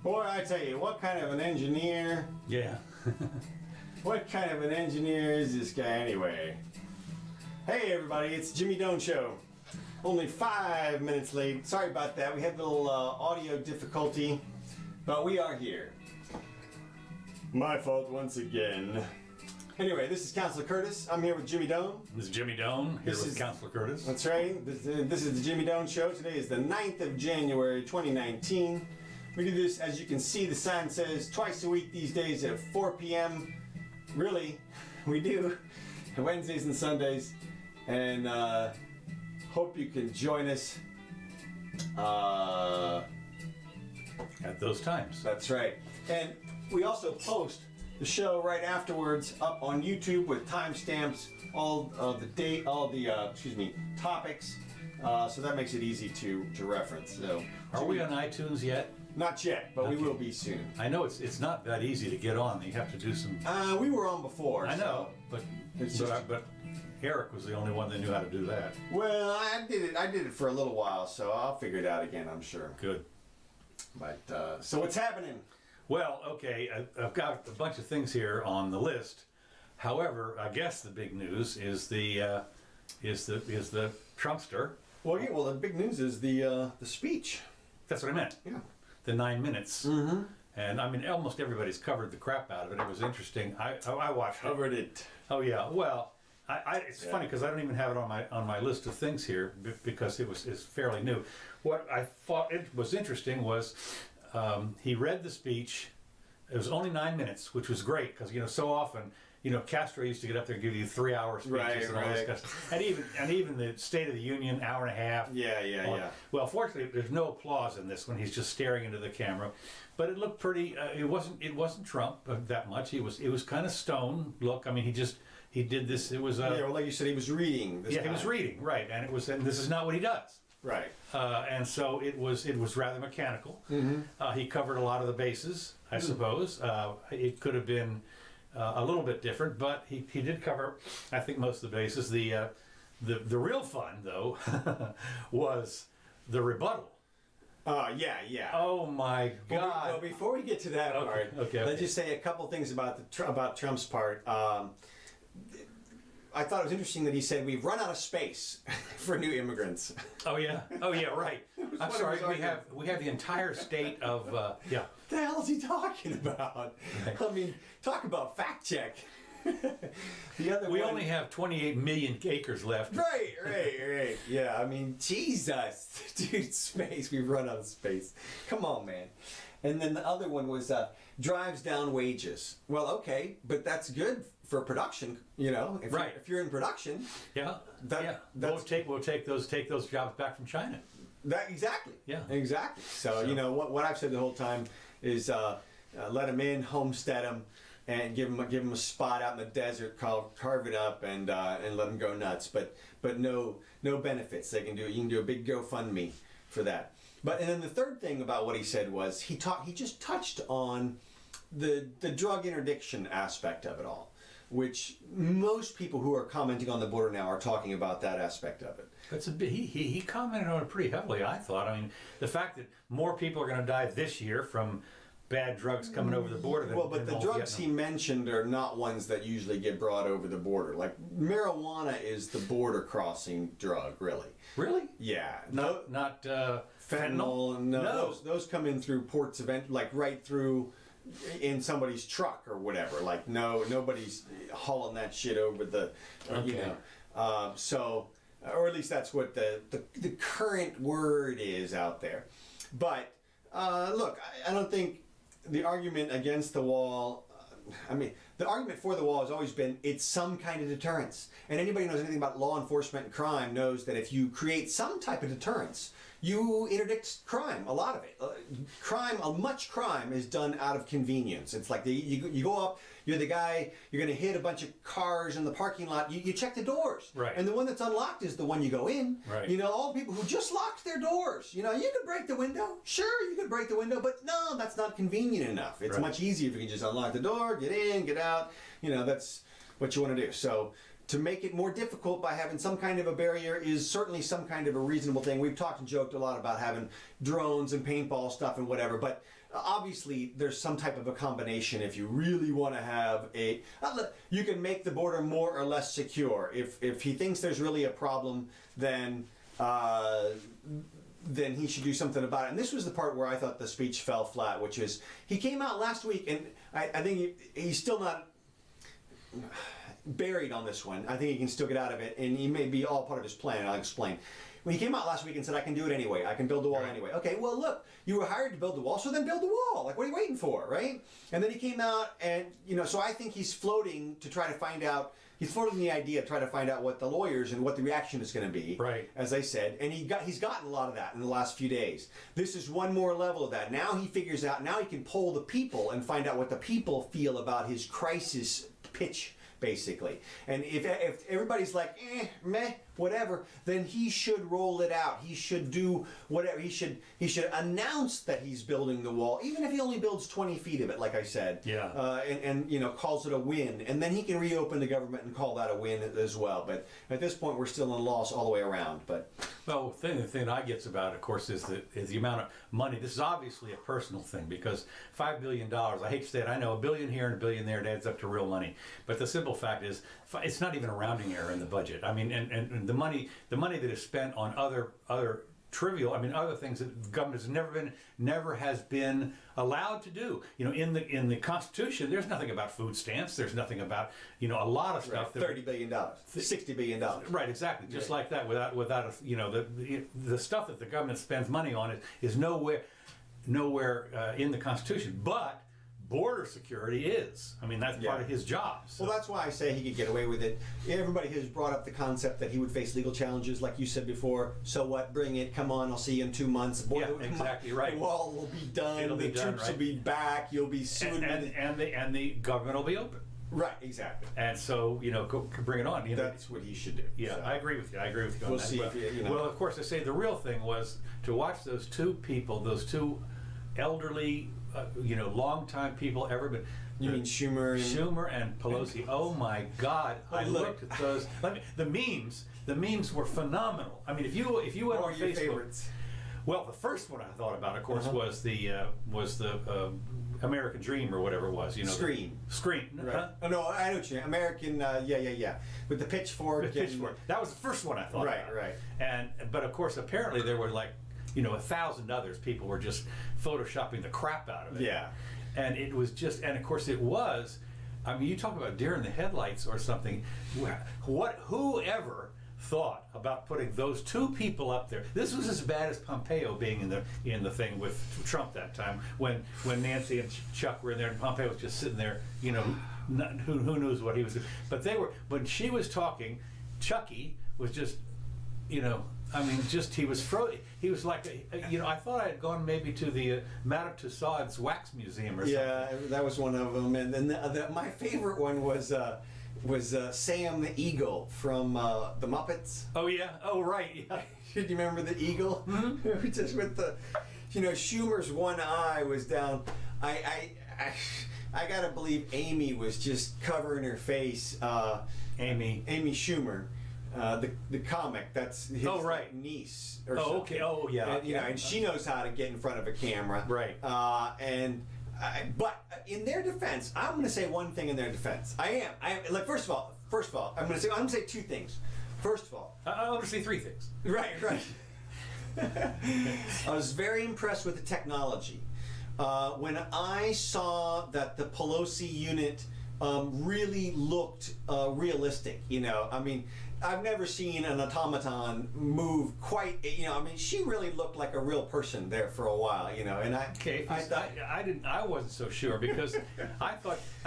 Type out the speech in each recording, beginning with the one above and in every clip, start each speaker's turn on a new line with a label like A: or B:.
A: Boy, I tell you, what kind of an engineer?
B: Yeah.
A: What kind of an engineer is this guy anyway? Hey everybody, it's Jimmy Doan Show. Only 5 minutes late. Sorry about that. We had a little audio difficulty, but we are here. My fault once again. Anyway, this is Councilor Curtis. I'm here with Jimmy Doan.
B: This is Jimmy Doan, here with Councilor Curtis.
A: That's right. This is the Jimmy Doan Show. Today is the 9th of January, 2019. We do this, as you can see, the sign says twice a week these days at 4 p.m. Really, we do. Wednesdays and Sundays. And hope you can join us.
B: At those times.
A: That's right. And we also post the show right afterwards up on YouTube with timestamps, all the topics. So that makes it easy to reference. So,
B: are we on iTunes yet?
A: Not yet, but we will be soon.
B: I know it's not that easy to get on. You have to do some.
A: We were on before.
B: I know, but Eric was the only one that knew how to do that.
A: Well, I did it for a little while, so I'll figure it out again, I'm sure.
B: Good.
A: But so what's happening?
B: Well, okay, I've got a bunch of things here on the list. However, I guess the big news is the Trumpster.
A: Well, yeah. Well, the big news is the speech.
B: That's what I meant.
A: Yeah.
B: The 9 minutes.
A: Mm-hmm.
B: And I mean, almost everybody's covered the crap out of it. It was interesting. I watched
A: Covered it.
B: Oh yeah. Well, it's funny because I don't even have it on my list of things here because it's fairly new. What I thought it was interesting was he read the speech. It was only 9 minutes, which was great because so often Castro used to get up there and give you 3 hour speeches and all this stuff, and even the State of the Union hour and a half.
A: Yeah.
B: Well, fortunately, there's no applause in this one. He's just staring into the camera, but it looked pretty. It wasn't Trump that much. It was kind of stone look. I mean, he did this. It was
A: well, like you said, he was reading.
B: He was reading, right, and this is not what he does.
A: Right.
B: And so it was rather mechanical.
A: Mm-hmm.
B: He covered a lot of the bases, I suppose. It could have been a little bit different, but he did cover, I think, most of the bases. The real fun, though, was the rebuttal.
A: Yeah.
B: Oh my God!
A: Well, before we get to that part, let's just say a couple things about Trump's part. I thought it was interesting that he said we've run out of space for new immigrants.
B: Oh yeah, right. I'm sorry. We have the entire state of yeah.
A: What the hell is he talking about? Right. I mean, talk about fact check.
B: We only have 28 million acres left.
A: Right. Yeah, I mean, Jesus, dude, space. We've run out of space. Come on, man. And then the other one was drives down wages. Well, okay, but that's good for production, If you're in production,
B: we'll take those jobs back from China.
A: Exactly.
B: Yeah.
A: Exactly. So what I've said the whole time is let them in, homestead them, and give them a spot out in the desert, carve it up, and let them go nuts. But no benefits. You can do a big GoFundMe for that. And then the third thing about what he said was he just touched on the drug interdiction aspect of it all, which most people who are commenting on the border now are talking about that aspect of it.
B: He commented on it pretty heavily, I thought. I mean, the fact that more people are going to die this year from bad drugs coming over the border than
A: but the drugs he mentioned are not ones that usually get brought over the border. Like marijuana is the border crossing drug, really.
B: Really?
A: Yeah.
B: Not
A: fentanyl. No. Those come in through ports of entry, like right through in somebody's truck or whatever. Like nobody's hauling that shit over the so or at least that's what the current word is out there. But look, I don't think the argument against the wall, the argument for the wall has always been it's some kind of deterrence. And anybody who knows anything about law enforcement and crime knows that if you create some type of deterrence, you interdict crime, a lot of it. Much crime is done out of convenience. It's like you go up, you're the guy, you're going to hit a bunch of cars in the parking lot, you check the doors.
B: Right.
A: And the one that's unlocked is the one you go in.
B: Right.
A: All the people who just locked their doors, you could break the window. Sure, you could break the window, but no, that's not convenient enough. It's much easier if you can just unlock the door, get in, get out. That's what you want to do. So to make it more difficult by having some kind of a barrier is certainly some kind of a reasonable thing. We've talked and joked a lot about having drones and paintball stuff and whatever, but obviously there's some type of a combination. If you really want to have you can make the border more or less secure. If he thinks there's really a problem, then he should do something about it. And this was the part where I thought the speech fell flat, which is he came out last week, and I think he's still not buried on this one. I think he can still get out of it, and he may be all part of his plan. I'll explain. When he came out last week and said, I can do it anyway, I can build the wall anyway. Okay, well, look, you were hired to build the wall, so then build the wall. Like, what are you waiting for, right? And then he came out, and, so I think he's floating to try to find out, he's floating the idea to try to find out what the lawyers and what the reaction is going to be,
B: right?
A: As I said, and he's gotten a lot of that in the last few days. This is one more level of that. Now he figures out, now he can poll the people and find out what the people feel about his crisis pitch, basically. And if everybody's like, meh, whatever, then he should roll it out. He should do whatever. He should announce that he's building the wall, even if he only builds 20 feet of it, like I said.
B: Yeah.
A: And calls it a win. And then he can reopen the government and call that a win as well. But at this point, we're still in loss all the way around. But
B: well, the thing I gets about, of course, is the amount of money. This is obviously a personal thing, because $5 billion, I hate to say it, I know $1 billion here and $1 billion there, it adds up to real money. But the simple fact is, it's not even a rounding error in the budget. I mean, and the money that is spent on other trivial, other things that the government never has been allowed to do. In the Constitution, there's nothing about food stamps. There's nothing about a lot of stuff.
A: Right. $30 billion, $60 billion.
B: Right, exactly. Just like that, without the stuff that the government spends money on is nowhere in the Constitution, but border security is. That's part of his job. So.
A: Well, that's why I say he could get away with it. Everybody has brought up the concept that he would face legal challenges, like you said before. So what? Bring it. Come on. I'll see you in 2 months.
B: Exactly right.
A: The wall will be done.
B: It'll be done,
A: troops will be back. You'll be sued.
B: And the government will be open.
A: Right. Exactly.
B: And so bring it on.
A: That's what he should do.
B: Yeah, so. I agree with you. On
A: we'll
B: that.
A: See.
B: Well, of course, I say the real thing was to watch those two people, those two elderly. Long-time people ever been.
A: You mean
B: Schumer and Pelosi? Oh my God! I looked at those. The memes were phenomenal. If you went on Facebook.
A: Favorites?
B: Well, the first one I thought about, of course, was the American Dream or whatever it was.
A: Scream.
B: Right.
A: Huh? Oh, no, I know what you mean. American. Yeah. With the pitchfork.
B: That was the first one I thought.
A: Right.
B: But of course, apparently there were 1,000 others. People were just photoshopping the crap out of it.
A: Yeah.
B: And it was and of course it was, you talk about deer in the headlights or something. Whoever thought about putting those two people up there? This was as bad as Pompeo being in the thing with Trump that time when Nancy and Chuck were in there and Pompeo was just sitting there, who knows what he was doing. But when she was talking, Chucky was just, he was like, I thought I had gone maybe to the Madame Tussauds Wax Museum or something.
A: Yeah, that was one of them. And then my favorite one was Sam the Eagle from the Muppets.
B: Oh, yeah. Oh, right. Yeah.
A: Do you remember the eagle? Mm-hmm. Just with the, Schumer's one eye was down. I gotta believe Amy was just covering her face. Amy Schumer. The comic, that's his niece or something.
B: Okay. Oh, yeah.
A: And, and she knows how to get in front of a camera.
B: Right.
A: But in their defense, I'm going to say one thing in their defense. I am like, first of all, I'm going to say two things. First of all,
B: I'm going to say three things.
A: Right. I was very impressed with the technology. When I saw that the Pelosi unit really looked realistic, I've never seen an automaton move quite, she really looked like a real person there for a while, and
B: I wasn't so sure because I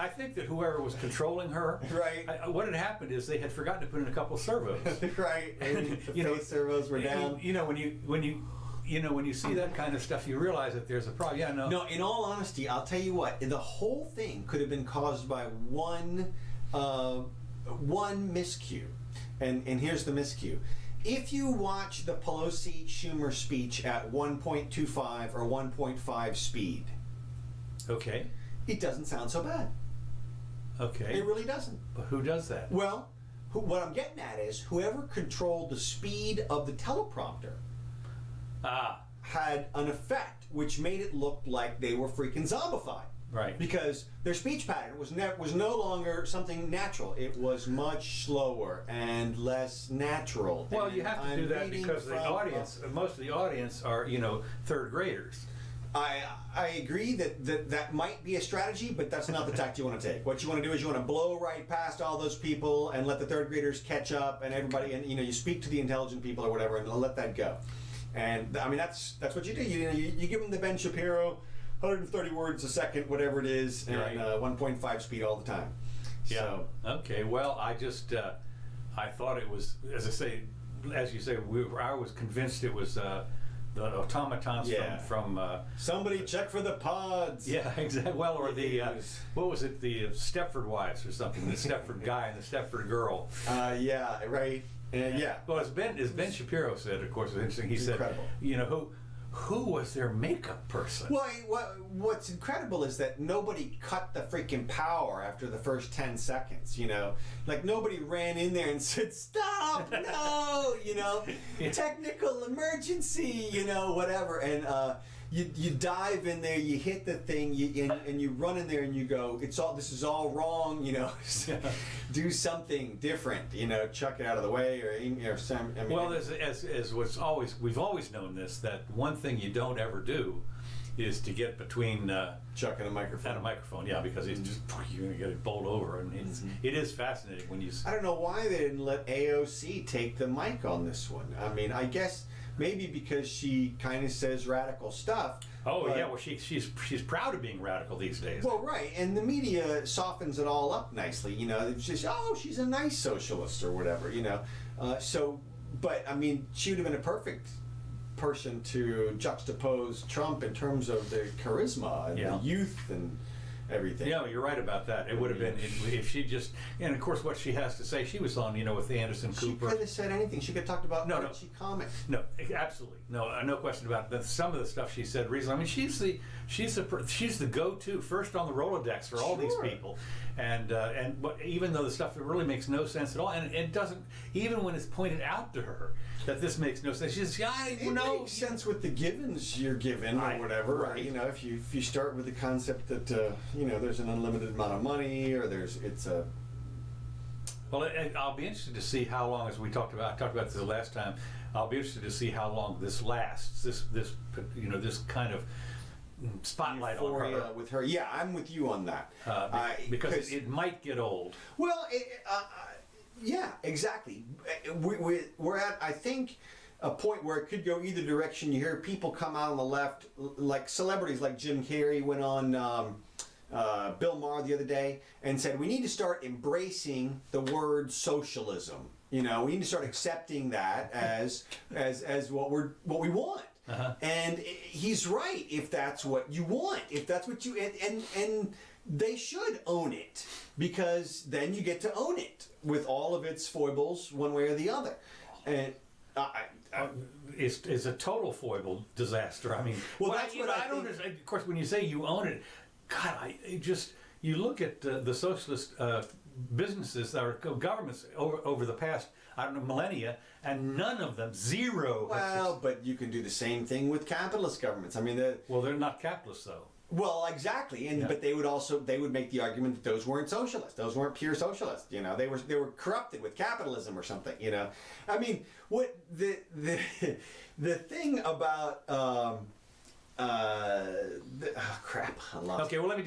B: think that whoever was controlling her,
A: right.
B: What had happened is they had forgotten to put in a couple servos.
A: Right. And the face servos were down.
B: When you see that kind of stuff, you realize that there's a problem. Yeah, no.
A: No, in all honesty, I'll tell you what, the whole thing could have been caused by one miscue. And here's the miscue. If you watch the Pelosi-Schumer speech at 1.25 or 1.5 speed,
B: okay,
A: it doesn't sound so bad.
B: Okay.
A: It really doesn't.
B: But who does that?
A: Well, what I'm getting at is whoever controlled the speed of the teleprompter had an effect which made it look like they were freaking zombified.
B: Right.
A: Because their speech pattern was no longer something natural. It was much slower and less natural.
B: Well,
A: And
B: you have to
A: I'm
B: do that
A: reading
B: because the
A: from,
B: audience, most of the audience are, third graders.
A: I agree that might be a strategy, but that's not the tact you want to take. What you want to do is you want to blow right past all those people and let the third graders catch up and everybody, and you speak to the intelligent people or whatever, and let that go. And I mean that's what you do. You give them the Ben Shapiro, 130 words a second, whatever it is, and
B: Right.
A: 1.5 speed all the time.
B: Yeah.
A: So,
B: Okay. Well, I just I thought it was, as I say, as you say, I was convinced it was the automatons
A: Yeah.
B: from
A: somebody check for the pods.
B: yeah, exactly. Well, or the
A: It was-
B: what was it? The Stepford wives or something. The Stepford guy and the Stepford girl.
A: Yeah, right. Yeah.
B: Well, as Ben Shapiro said, of course, it was interesting. He
A: Incredible.
B: said, who was their makeup person?
A: Well, what's incredible is that nobody cut the freaking power after the first 10 seconds, Like, nobody ran in there and said, stop, no,
B: Yeah.
A: technical emergency, whatever. And you dive in there, you hit the thing, and you run in there and you go, this is all wrong, do something different, chuck it out of the way, or some. I mean,
B: Well, as we've always known this, that one thing you don't ever do is to get between
A: chucking a microphone.
B: and a microphone, yeah, because it's just you're gonna get it bowled over, and it is fascinating when you.
A: I don't know why they didn't let AOC take the mic on this one. I mean, I guess maybe because she kind of says radical stuff.
B: Oh
A: but,
B: yeah, well she's proud of being radical these days.
A: Well, right, and the media softens it all up nicely. It's just, she's a nice socialist or whatever. But I mean, she would have been a perfect person to juxtapose Trump in terms of the charisma and the youth and everything.
B: Yeah, you're right about that. It would have been if she just, and of course, what she has to say. She was on, with Anderson Cooper.
A: She could have said anything. She could have talked about
B: No.
A: Archie comics.
B: No, absolutely, no question about it. But some of the stuff she said recently. I mean, she's the go-to first on the Rolodex for all these people, and even though the stuff that really makes no sense at all, and it doesn't, even when it's pointed out to her that this makes no sense, she says,
A: It makes sense with the givens you're given or whatever.
B: Right.
A: If you start with the concept that there's an unlimited amount of money, or
B: Well, I'll be interested to see how long, as I talked about this the last time. I'll be interested to see how long this lasts. This kind of spotlight on
A: euphoria
B: her
A: with her. Yeah, I'm with you on that.
B: because it might get old.
A: Well, yeah, exactly. We're at, I think, a point where it could go either direction. You hear people come out on the left, like celebrities like Jim Carrey went on Bill Maher the other day and said, we need to start embracing the word socialism. We need to start accepting that as what we want.
B: Uh-huh.
A: And he's right. If that's what you want, if that's what you and they should own it, because then you get to own it with all of its foibles, one way or the other. And
B: It's a total foible disaster. I mean,
A: well, that's what I
B: don't
A: think.
B: understand. Of course, when you say you own it, God, you look at the socialist businesses that are governments over the past, millennia, and none of them, zero.
A: Well, but you can do the same thing with capitalist governments. I mean,
B: they're not capitalists though.
A: Well, exactly, but they would make the argument that those weren't socialists. Those weren't pure socialists. They were corrupted with capitalism or something. I mean, what the thing about crap. I lost.
B: Okay, well let me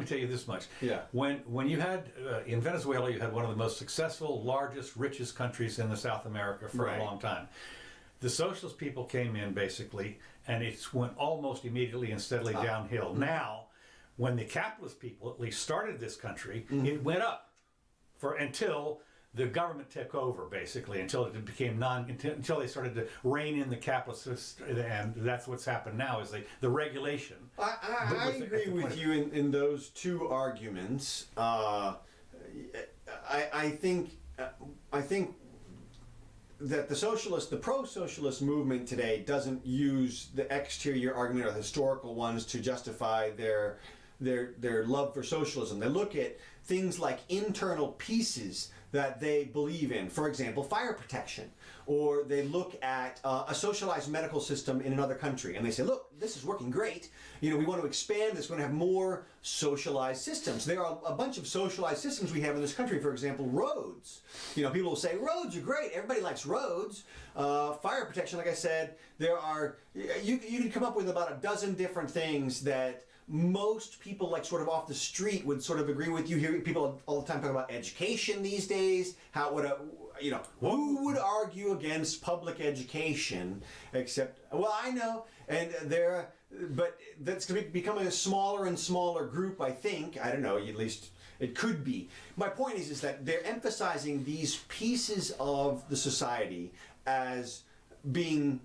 B: tell you this much.
A: Yeah.
B: When you had in Venezuela, you had one of the most successful, largest, richest countries in the South America for
A: Right.
B: a long time. The socialist people came in basically, and it went almost immediately and steadily downhill. Now, when the capitalist people at least started this country, it went up until the government took over, basically, until it became until they started to rein in the capitalists, and that's what's happened now is the regulation.
A: I agree with you in those two arguments. I think that the pro-socialist movement today doesn't use the exterior argument or the historical ones to justify their love for socialism. They look at things like internal pieces that they believe in. For example, fire protection. Or they look at a socialized medical system in another country and they say, look, this is working great. We want to expand this. We're going to have more socialized systems. There are a bunch of socialized systems we have in this country. For example, roads. People will say, roads are great. Everybody likes roads. Fire protection, like I said, you can come up with about a dozen different things that most people, like sort of off the street, would sort of agree with. You hear people all the time talking about education these days. Who would argue against public education except, well, I know, but that's going to be becoming a smaller and smaller group, I think. I don't know, at least it could be. My point is that they're emphasizing these pieces of the society as being,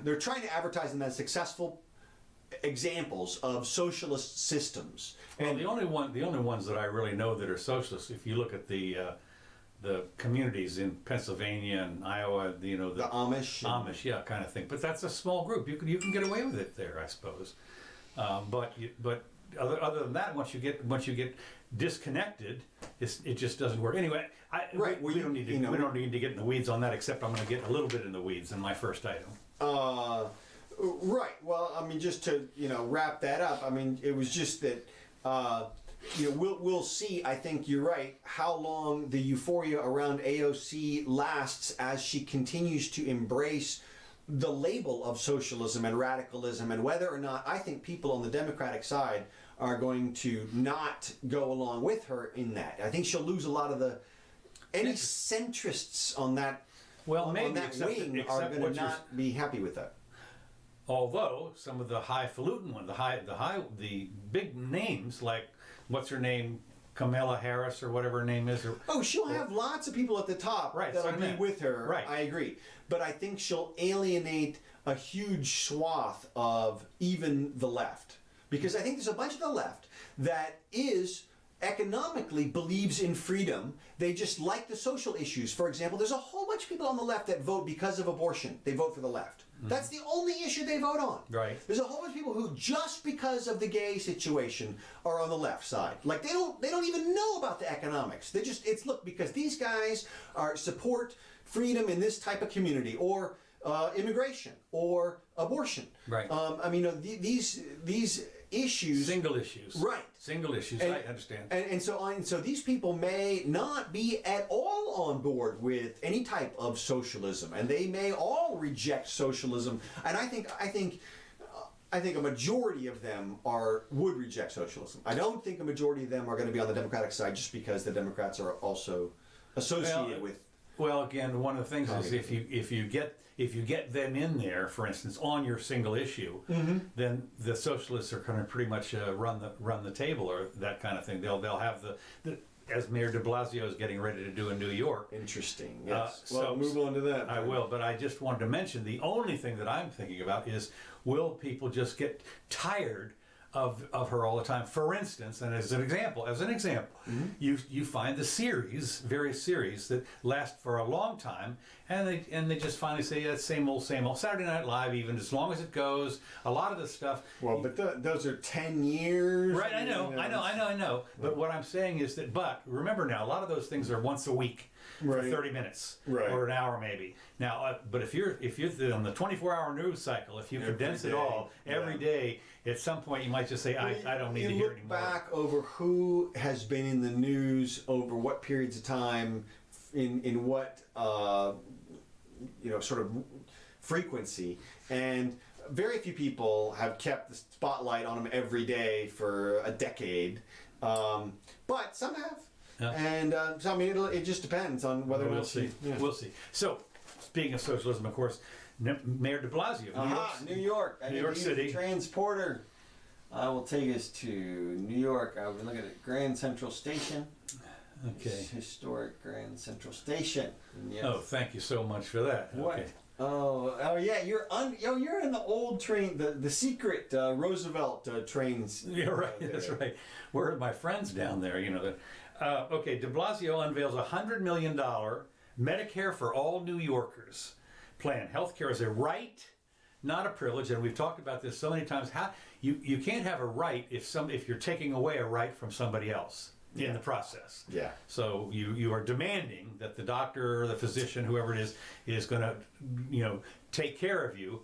A: they're trying to advertise them as successful examples of socialist systems.
B: Well, the only ones that I really know that are socialist, if you look at the communities in Pennsylvania and Iowa, the Amish, yeah, kind of thing. But that's a small group. You can get away with it there, I suppose. But other than that, once you get disconnected, it just doesn't work. Anyway, we don't need to get in the weeds on that. Except I'm going to get a little bit in the weeds in my first item.
A: Right. Well, just to wrap that up. It was just that we'll see. I think you're right. How long the euphoria around AOC lasts as she continues to embrace the label of socialism and radicalism, and whether or not I think people on the Democratic side are going to not go along with her in that. I think she'll lose a lot of any centrists on that.
B: Well, maybe
A: on that wing are going to not be happy with that.
B: Although some of the highfalutin ones, the big names like what's her name, Kamala Harris or whatever her name is.
A: She'll have lots of people at the top that'll be with her.
B: Right.
A: I agree, but I think she'll alienate a huge swath of even the left, because I think there's a bunch of the left that economically believes in freedom. They just like the social issues. For example, there's a whole bunch of people on the left that vote because of abortion. They vote for the left. That's the only issue they vote on.
B: Right.
A: There's a whole bunch of people who, just because of the gay situation, are on the left side. Like they don't even know about the economics. Look, because these guys support freedom in this type of community, or immigration, or abortion.
B: Right.
A: These issues.
B: Single issues.
A: Right.
B: Single issues. I understand.
A: And so these people may not be at all on board with any type of socialism, and they may all reject socialism. And I think a majority of them would reject socialism. I don't think a majority of them are going to be on the Democratic side just because the Democrats are also associated with.
B: Well, again, one of the things is if you get them in there, for instance, on your single issue, then the socialists are going to pretty much run the table, or that kind of thing. They'll have the as Mayor de Blasio is getting ready to do in New York.
A: Interesting. Yes.
B: So
A: move on to that.
B: I will, but I just wanted to mention the only thing that I'm thinking about is, will people just get tired of her all the time? For instance, and as an example, you find the various series that last for a long time, and they just finally say, yeah, same old. Saturday Night Live, even, as long as it goes. A lot of this stuff.
A: Well, but those are 10 years.
B: Right, I know. But what I'm saying is that, but remember now, a lot of those things are once a week. For 30 minutes, or an hour maybe. Now, but if you're on the 24-hour news cycle, if you condense it all every day, at some point you might just say, I don't need to hear anymore.
A: You look back over who has been in the news over what periods of time, in what sort of frequency, and very few people have kept the spotlight on them every day for a decade, but some have. Yeah. And so it just depends on whether or not
B: we'll see. We'll see. So, speaking of socialism, of course, Mayor de Blasio,
A: New York,
B: New York City
A: transporter. I will take us to New York. I'll be looking at Grand Central Station.
B: Okay.
A: Historic Grand Central Station. Yes.
B: Oh, thank you so much for that.
A: What?
B: Okay.
A: Oh yeah, you're in the old train, the secret Roosevelt trains.
B: Yeah, right. That's right. Where are my friends down there? Okay, de Blasio unveils a $100 million Medicare for all New Yorkers plan. Healthcare is a right, not a privilege, and we've talked about this so many times. How you can't have a right if you're taking away a right from somebody else. in the process.
A: Yeah.
B: So you are demanding that the doctor or the physician, whoever it is going to, take care of you,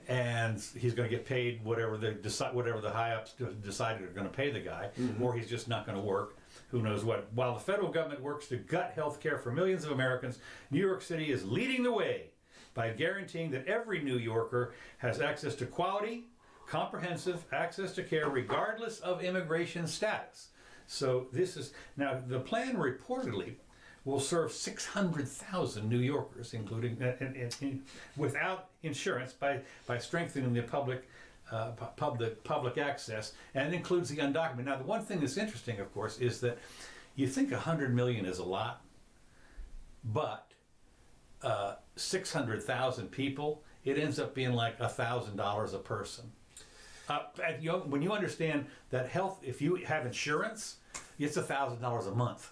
B: and he's going to get paid whatever the high ups decided are going to pay the guy, or he's just not going to work. Who knows what? While the federal government works to gut health care for millions of Americans, New York City is leading the way by guaranteeing that every New Yorker has access to quality, comprehensive access to care regardless of immigration status. So this is, now the plan reportedly will serve 600,000 New Yorkers, including without insurance, by strengthening the public access, and it includes the undocumented. Now, the one thing that's interesting, of course, is that you think 100 million is a lot, but 600,000 people, it ends up being like $1,000 a person. When you understand that health, if you have insurance, it's $1,000 a month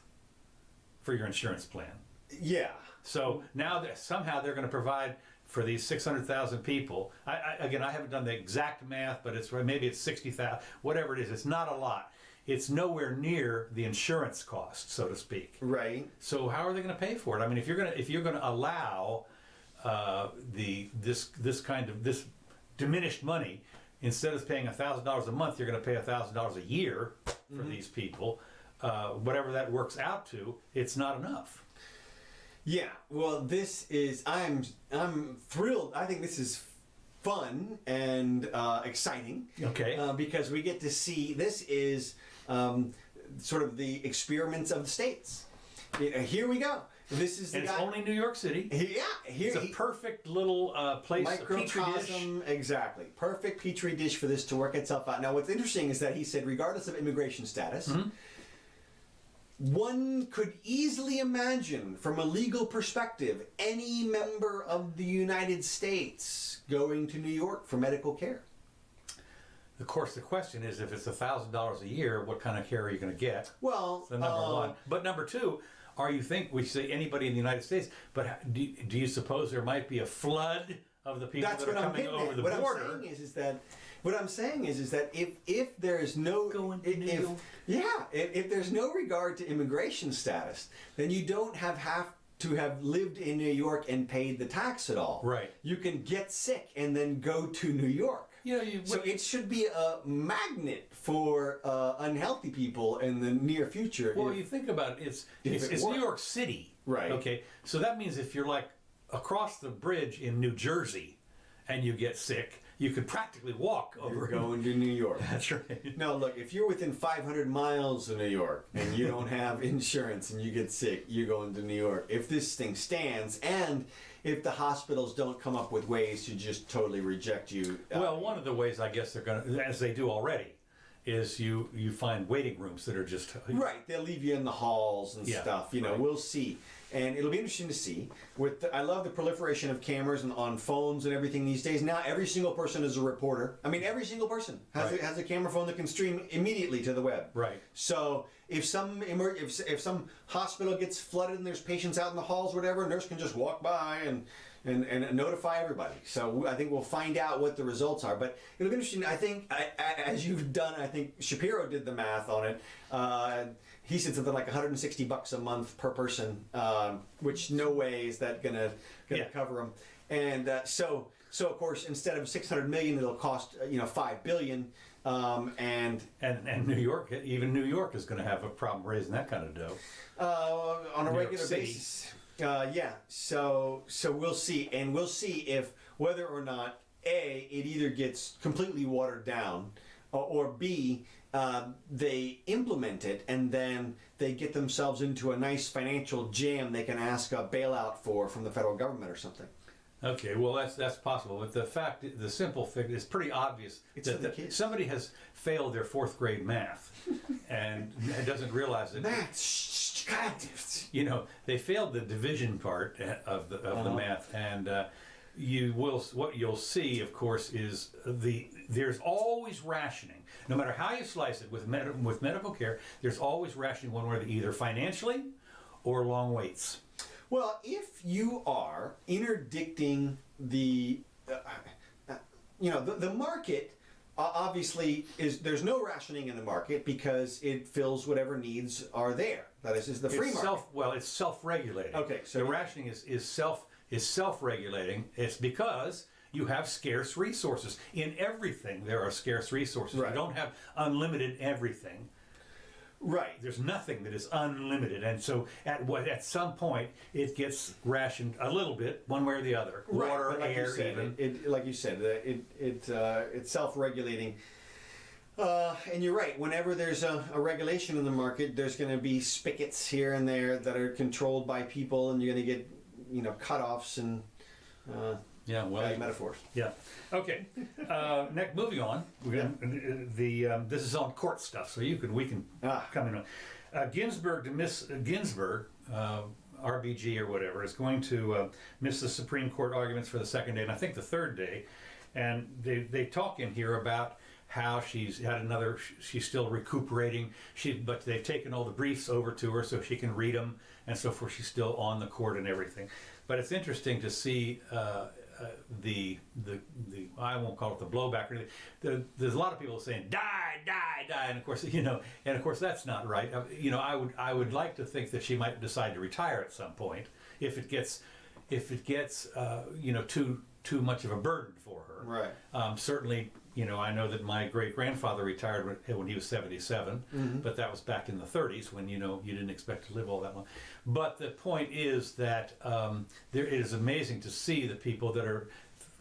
B: for your insurance plan.
A: Yeah.
B: So now that somehow they're going to provide for these 600,000 people. I haven't done the exact math, but maybe it's 60,000, whatever it is. It's not a lot. It's nowhere near the insurance cost, so to speak.
A: Right.
B: So how are they going to pay for it? I mean, if you're going to allow this diminished money, instead of paying $1,000 a month, you're going to pay $1,000 a year for these people. Whatever that works out to, it's not enough.
A: Yeah, well, I'm thrilled. I think this is fun and exciting.
B: Okay.
A: Because we get to see, this is sort of the experiments of the states. Here we go. This is
B: and it's only New York City.
A: Yeah,
B: it's a perfect little place,
A: microcosm, exactly. Perfect petri dish for this to work itself out. Now, what's interesting is that he said, regardless of immigration status, one could easily imagine, from a legal perspective, any member of the United States going to New York for medical care.
B: Of course, the question is, if it's $1,000 a year, what kind of care are you going to get?
A: Well,
B: so number one. But number two, we say anybody in the United States, but do you suppose there might be a flood of the people that are coming over the border?
A: What I'm saying is that if there is no if there's no regard to immigration status, then you don't have to have lived in New York and paid the tax at all.
B: Right.
A: You can get sick and then go to New York. So it should be a magnet for unhealthy people in the near future.
B: Well, you think about it, it's New York City.
A: Right.
B: Okay. So that means if you're like across the bridge in New Jersey and you get sick, you could practically walk over.
A: You're going to New York.
B: That's right.
A: Now, look, if you're within 500 miles of New York and you don't have insurance and you get sick, you're going to New York. If this thing stands, and if the hospitals don't come up with ways to just totally reject you.
B: Well, one of the ways I guess they're going to, as they do already, is you find waiting rooms that are just...
A: Right, they'll leave you in the halls and stuff. We'll see. And it'll be interesting to see. I love the proliferation of cameras on phones and everything these days. Now every single person is a reporter. I mean, every single person has a camera phone that can stream immediately to the web.
B: Right.
A: So if some hospital gets flooded and there's patients out in the halls, or whatever, a nurse can just walk by and notify everybody. So I think we'll find out what the results are. But it'll be interesting. I think, as you've done, I think Shapiro did the math on it. He said something like $160 a month per person, which no way is that gonna cover them. And so of course, instead of 600 million, it'll cost $5 billion. And
B: New York, even New York is going to have a problem raising that kind of dough
A: on a regular basis. So we'll see, and we'll see if whether or not A, it either gets completely watered down, or B, they implement it and then they get themselves into a nice financial jam they can ask a bailout from the federal government or something.
B: Okay, well that's possible, but the simple fact is pretty obvious that somebody has failed their 4th grade math and doesn't realize it.
A: Math,
B: they failed the division part of the math, and what you'll see, of course, is there's always rationing. No matter how you slice it with medical care, there's always rationing one way or the other, either financially or long waits.
A: Well, if you are interdicting the market obviously there's no rationing in the market because it fills whatever needs are there. That is the free market.
B: It's self-regulating.
A: Okay, so
B: the rationing is self-regulating. It's because you have scarce resources. In everything, there are scarce resources.
A: Right.
B: You don't have unlimited everything.
A: Right.
B: There's nothing that is unlimited, and so at some point it gets rationed a little bit, one way or the other. Water,
A: right, like
B: air,
A: you said,
B: even.
A: like you said, it's self-regulating. And you're right. Whenever there's a regulation in the market, there's going to be spigots here and there that are controlled by people, and you're going to get, cutoffs and bad metaphors.
B: Yeah. Okay. Next, moving on. We're gonna, this is on court stuff, so we can come in on. Ginsburg to Miss Ginsburg, RBG or whatever, is going to miss the Supreme Court arguments for the second day, and I think the third day. And they talk in here about how she's still recuperating. But they've taken all the briefs over to her so she can read them and so forth. She's still on the court and everything. But it's interesting to see the I won't call it the blowback. There's a lot of people saying die, and of course that's not right. I would like to think that she might decide to retire at some point if it gets too much of a burden for her.
A: Right.
B: Certainly, I know that my great-grandfather retired when he was 77, but that was back in the 30s when, you didn't expect to live all that long. But the point is that it is amazing to see the people that are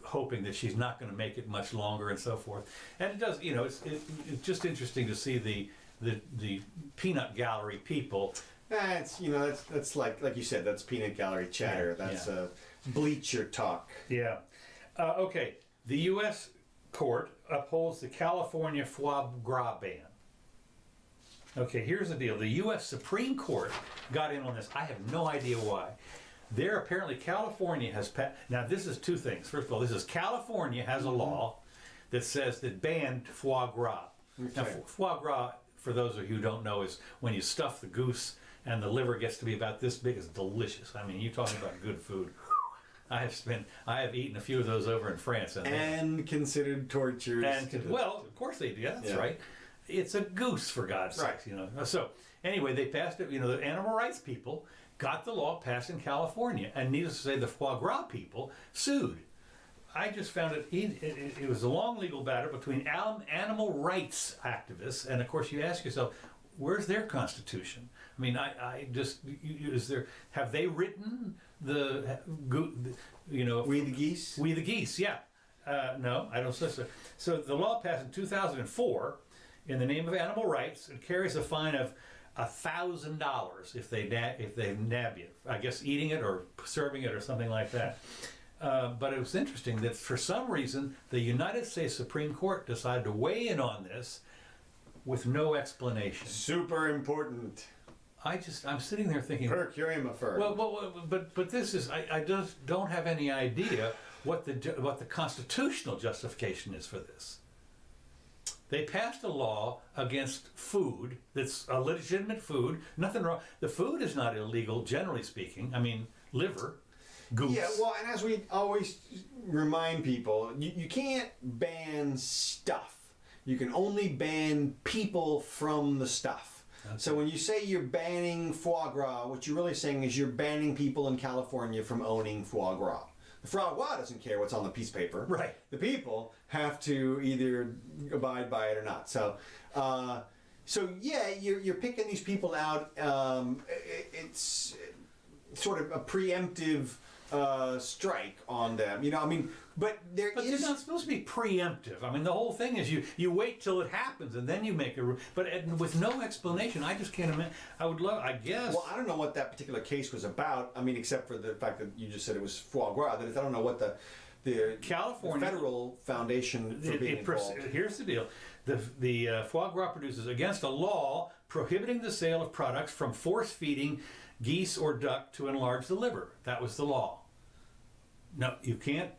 B: hoping that she's not going to make it much longer and so forth. And it does, it's just interesting to see the peanut gallery people.
A: That's like you said, that's peanut gallery chatter. That's bleacher talk.
B: Yeah. Okay. The U.S. court upholds the California foie gras ban. Okay, here's the deal. The U.S. Supreme Court got in on this. I have no idea why. Apparently California has passed. Now, this is two things. First of all, California has a law that says that banned foie gras. Okay. Now, foie gras, for those of you who don't know, is when you stuff the goose and the liver gets to be about this big. It's delicious. I mean, you're talking about good food. I have eaten a few of those over in France,
A: and considered torture.
B: Well, of course they do. That's right. It's a goose, for God's sakes, So anyway, they passed it. The animal rights people got the law passed in California, and needless to say, the foie gras people sued. I just found it was a long legal battle between animal rights activists, and of course, you ask yourself, where's their constitution? I mean, have they written
A: We the Geese?
B: We the Geese, yeah. No, I don't say so. So the law passed in 2004 in the name of animal rights. It carries a fine of $1,000 if they nab you. I guess eating it or serving it or something like that. But it was interesting that for some reason the United States Supreme Court decided to weigh in on this with no explanation.
A: Super important.
B: I'm sitting there thinking,
A: per curiam affirmed.
B: Well, but this is I just don't have any idea what the constitutional justification is for this. They passed a law against food that's a legitimate food. Nothing wrong. The food is not illegal, generally speaking. I mean, liver, goose.
A: Yeah, well, and as we always remind people, you can't ban stuff. You can only ban people from the stuff. Okay. So when you say you're banning foie gras, what you're really saying is you're banning people in California from owning foie gras. The foie gras doesn't care what's on the piece of paper.
B: Right.
A: The people have to either abide by it or not. So, you're picking these people out. It's sort of a preemptive strike on them. But
B: they're not supposed to be preemptive. I mean, the whole thing is you wait till it happens and then you make a rule. But with no explanation, I just can't imagine. I guess.
A: Well, I don't know what that particular case was about. I mean, except for the fact that you just said it was foie gras. I don't know what the
B: California
A: federal foundation for being involved.
B: Here's the deal: the foie gras producers against a law prohibiting the sale of products from force feeding geese or duck to enlarge the liver. That was the law. No, you can't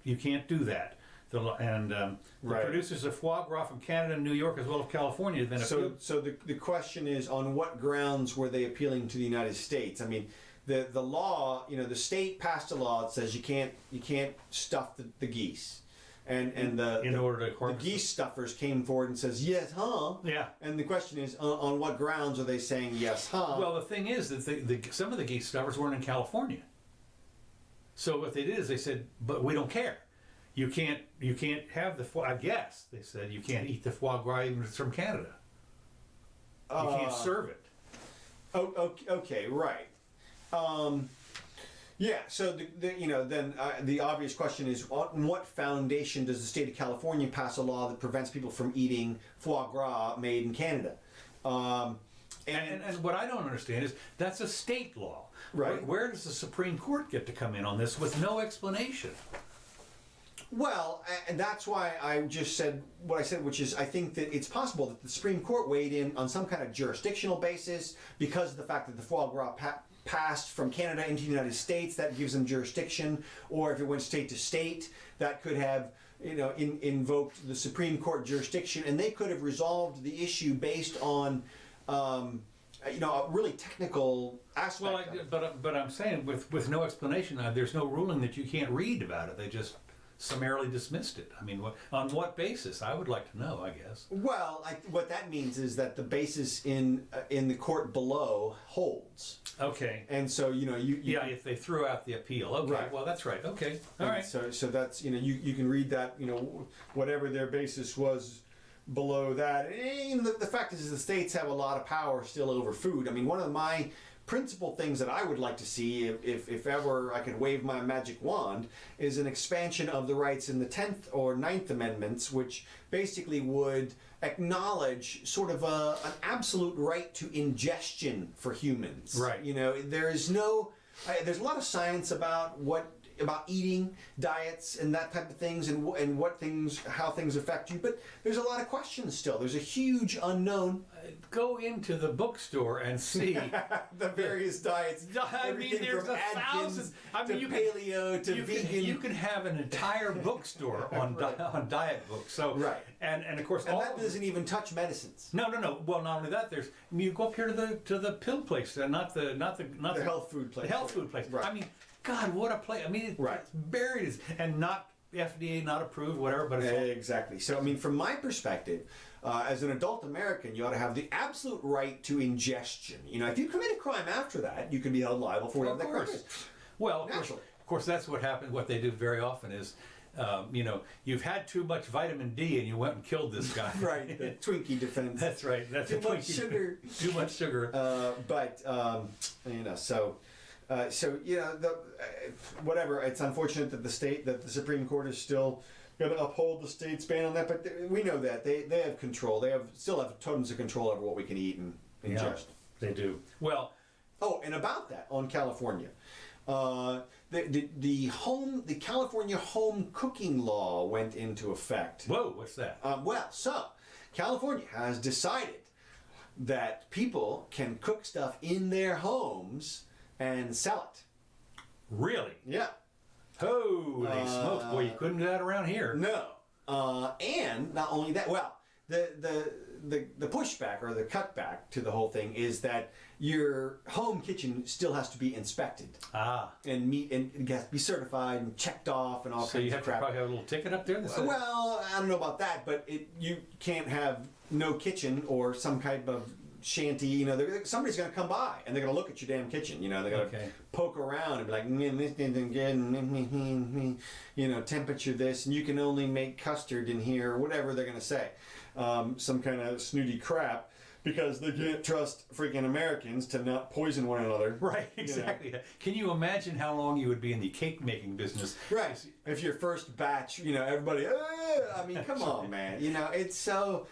B: do that. The producers of foie gras from Canada and New York as well as California then appealed.
A: So the question is, on what grounds were they appealing to the United States? I mean, the law, the state passed a law that says you can't stuff the geese. And the geese stuffers came forward and says, yes, huh?
B: Yeah.
A: And the question is, on what grounds are they saying yes, huh?
B: Well, the thing is that some of the geese stuffers weren't in California. So what they did is they said, but we don't care. You can't have the foie. I guess they said you can't eat the foie gras even if it's from Canada. You can't serve it.
A: Oh, okay, right. Yeah. So the obvious question is, on what foundation does the state of California pass a law that prevents people from eating foie gras made in Canada?
B: And what I don't understand is that's a state law.
A: Right.
B: Where does the Supreme Court get to come in on this with no explanation?
A: Well, and that's why I just said what I said, which is I think that it's possible that the Supreme Court weighed in on some kind of jurisdictional basis because of the fact that the foie gras passed from Canada into the United States. That gives them jurisdiction. Or if it went state to state, that could have invoked the Supreme Court jurisdiction, and they could have resolved the issue based on a really technical aspect.
B: Well, but I'm saying with no explanation, there's no ruling that you can't read about it. They just summarily dismissed it. I mean, on what basis? I would like to know, I guess.
A: Well, what that means is that the basis in the court below holds.
B: Okay.
A: And so
B: if they threw out the appeal. Okay.
A: Right.
B: Well, that's right. Okay. All right.
A: So that's you can read that whatever their basis was below that. And the fact is the states have a lot of power still over food. I mean, one of my principal things that I would like to see, if ever I could wave my magic wand, is an expansion of the rights in the 10th or 9th Amendments, which basically would acknowledge sort of an absolute right to ingestion for humans.
B: Right.
A: There's a lot of science about eating diets and that type of things and how things affect you, but there's a lot of questions still. There's a huge unknown.
B: Go into the bookstore and see
A: the various diets.
B: I mean, there's
A: from
B: thousands. I mean,
A: to paleo to vegan.
B: You can have an entire bookstore on on diet books. So
A: right,
B: and of course,
A: and that doesn't even touch medicines.
B: No. Well, not only that, you go up here to the pill place, not the
A: health food place.
B: The health food place.
A: Right.
B: I mean, God, what a place! I mean, it's buried and not FDA, not approved, whatever. But it's
A: exactly. So, I mean, from my perspective, as an adult American, you ought to have the absolute right to ingestion. If you commit a crime after that, you can be held liable for whatever that crime is.
B: Well, of course, that's what happens. What they do very often is, you've had too much vitamin D and you went and killed this guy.
A: Right, the Twinkie defense.
B: That's right. That's
A: too much sugar.
B: Too much sugar.
A: Whatever. It's unfortunate that the Supreme Court is still going to uphold the state's ban on that, but we know that they have control. They still have tons of control over what we can eat and ingest.
B: Yeah, they do. Well.
A: Oh, and about that on California, the California home cooking law went into effect.
B: Whoa, what's that?
A: So California has decided that people can cook stuff in their homes and sell it.
B: Really?
A: Yeah.
B: Holy smokes! Boy, you couldn't do that around here.
A: No. And not only that, well, the pushback or the cutback to the whole thing is that your home kitchen still has to be inspected. And it has to be certified and checked off and all kinds of crap. So you have to
B: probably have a little ticket up there that says...
A: Well, I don't know about that, but you can't have no kitchen or some kind of shanty. Somebody's going to come by and they're going to look at your damn kitchen. They're going to poke around and be like, this isn't good, temperature this, and you can only make custard in here, or whatever they're going to say. Some kind of snooty crap, because they can't trust freaking Americans to not poison one another.
B: Right, exactly. Can you imagine how long you would be in the cake making business?
A: Right. If your first batch, everybody, I mean, come on, man. It's so...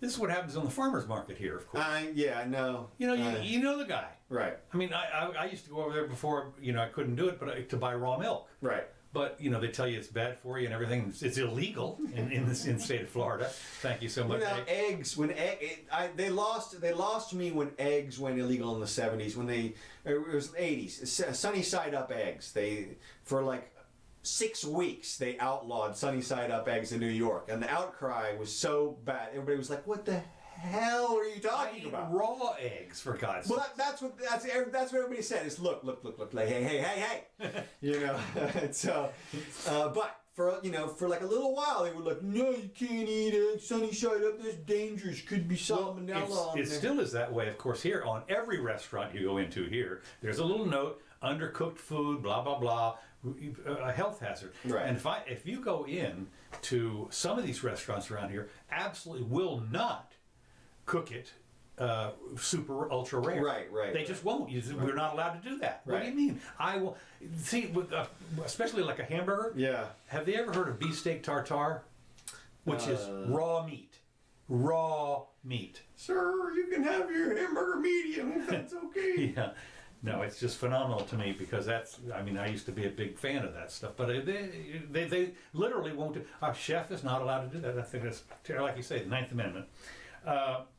B: This is what happens on the farmer's market here, of course.
A: Yeah, I know.
B: You know the guy.
A: Right.
B: I mean, I used to go over there before, I couldn't do it, but to buy raw milk.
A: Right.
B: But, they tell you it's bad for you and everything. It's illegal in the state of Florida. Thank you so much.
A: Eggs, they lost me when eggs went illegal in the 70s, it was the 80s. Sunny side up eggs. For like 6 weeks, they outlawed sunny side up eggs in New York, and the outcry was so bad. Everybody was like, "What the hell are you talking about?"
B: Raw eggs, for God's sake.
A: Well, that's what everybody said. Is look, like, hey. But for like a little while, they were like, no, you can't eat it. Sunny side up, that's dangerous. Could be salmonella on
B: it
A: there.
B: still is that way, of course. Here on every restaurant you go into here, there's a little note: undercooked food, blah blah blah, a health hazard.
A: Right.
B: And if you go in to some of these restaurants around here, absolutely will not cook it super ultra rare.
A: Right.
B: They just won't. We're not allowed to do that. What do you mean? I will see with especially like a hamburger.
A: Yeah.
B: Have they ever heard of beefsteak tartare, which is raw meat? Raw meat.
A: Sir, you can have your hamburger medium if that's okay.
B: Yeah. No, it's just phenomenal to me because I used to be a big fan of that stuff, but they literally won't do. Our chef is not allowed to do that. I think that's, like you say, the Ninth Amendment.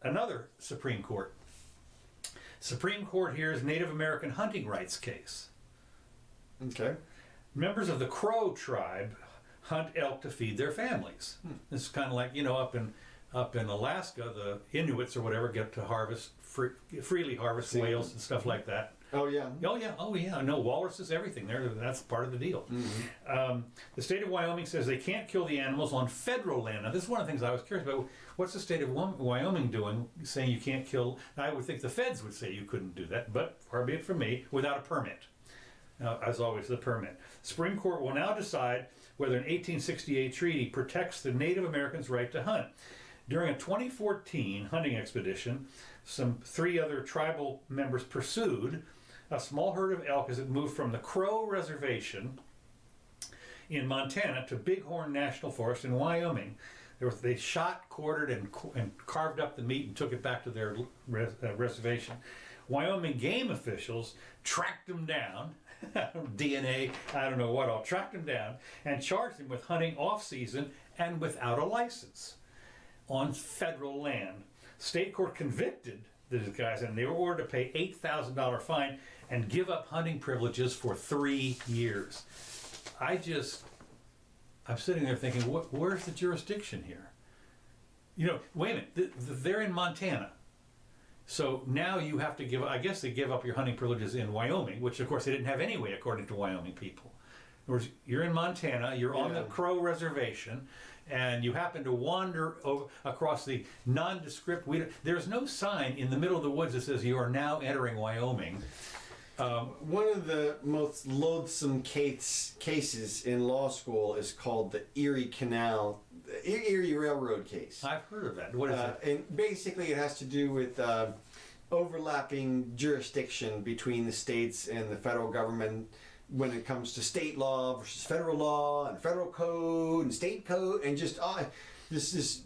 B: Another Supreme Court. Supreme Court hears Native American hunting rights case.
A: Okay.
B: Members of the Crow tribe hunt elk to feed their families. This is kind of like, up in Alaska, the Inuits or whatever get to harvest freely harvest whales and stuff like that.
A: Oh yeah.
B: Oh yeah. No, walruses, everything. That's part of the deal.
A: Mm-hmm.
B: The state of Wyoming says they can't kill the animals on federal land. Now, this is one of the things I was curious about. What's the state of Wyoming doing, saying you can't kill? I would think the feds would say you couldn't do that, but far be it from me, without a permit. As always, the permit. Supreme Court will now decide whether an 1868 treaty protects the Native Americans' right to hunt. During a 2014 hunting expedition, some 3 other tribal members pursued a small herd of elk as it moved from the Crow Reservation in Montana to Bighorn National Forest in Wyoming. They shot, quartered, and carved up the meat and took it back to their reservation. Wyoming game officials tracked them down, DNA, I don't know what all, tracked them down and charged them with hunting off-season and without a license on federal land. State court convicted these guys, and they were ordered to pay $8,000 fine and give up hunting privileges for 3 years. I'm sitting there thinking, where's the jurisdiction here? Wait a minute, they're in Montana. So now you have to give, I guess they give up your hunting privileges in Wyoming, which of course they didn't have anyway, according to Wyoming people. In other words, you're in Montana, you're on the Crow Reservation, and you happen to wander across the nondescript, there's no sign in the middle of the woods that says you are now entering Wyoming.
A: One of the most loathsome cases in law school is called the Erie Railroad case.
B: I've heard of that. What is it?
A: And basically it has to do with overlapping jurisdiction between the states and the federal government when it comes to state law versus federal law and federal code and state code and just this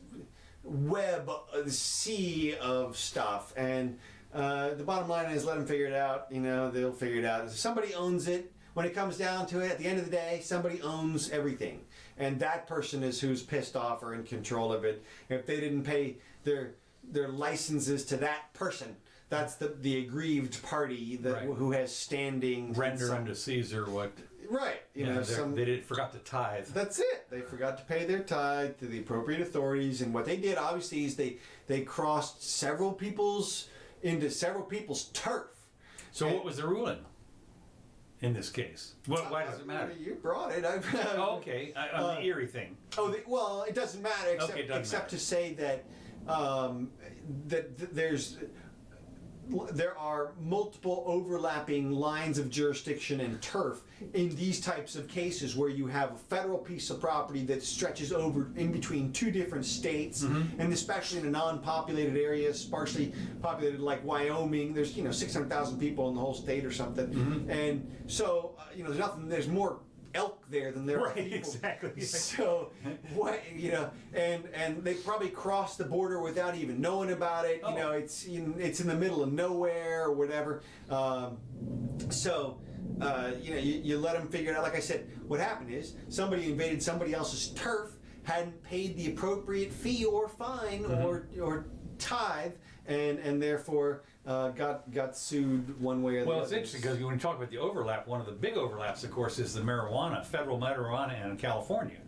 A: web, sea of stuff. And the bottom line is let them figure it out. They'll figure it out. If somebody owns it, when it comes down to it, at the end of the day, somebody owns everything. And that person is who's pissed off or in control of it. If they didn't pay their licenses to that person, that's the aggrieved party who has standing.
B: Render unto Caesar what.
A: Right.
B: They forgot to tithe.
A: That's it. They forgot to pay their tithe to the appropriate authorities. And what they did, obviously, is they crossed several people's turf.
B: So what was the ruling in this case? Why does it matter?
A: You brought it.
B: Okay, on the Erie thing.
A: Well, it doesn't matter except to say that there are multiple overlapping lines of jurisdiction and turf in these types of cases where you have a federal piece of property that stretches over in between 2 different states, and especially in a non-populated area, sparsely populated like Wyoming. There's 600,000 people in the whole state or something, and so there's more elk there than there are people.
B: Exactly.
A: So and they probably crossed the border without even knowing about it. It's in the middle of nowhere or whatever. You let them figure it out. Like I said, what happened is somebody invaded somebody else's turf, hadn't paid the appropriate fee or fine or tithe, and therefore got sued one way or the other.
B: Well, it's interesting because when you talk about the overlap, one of the big overlaps, of course, is the federal marijuana in California,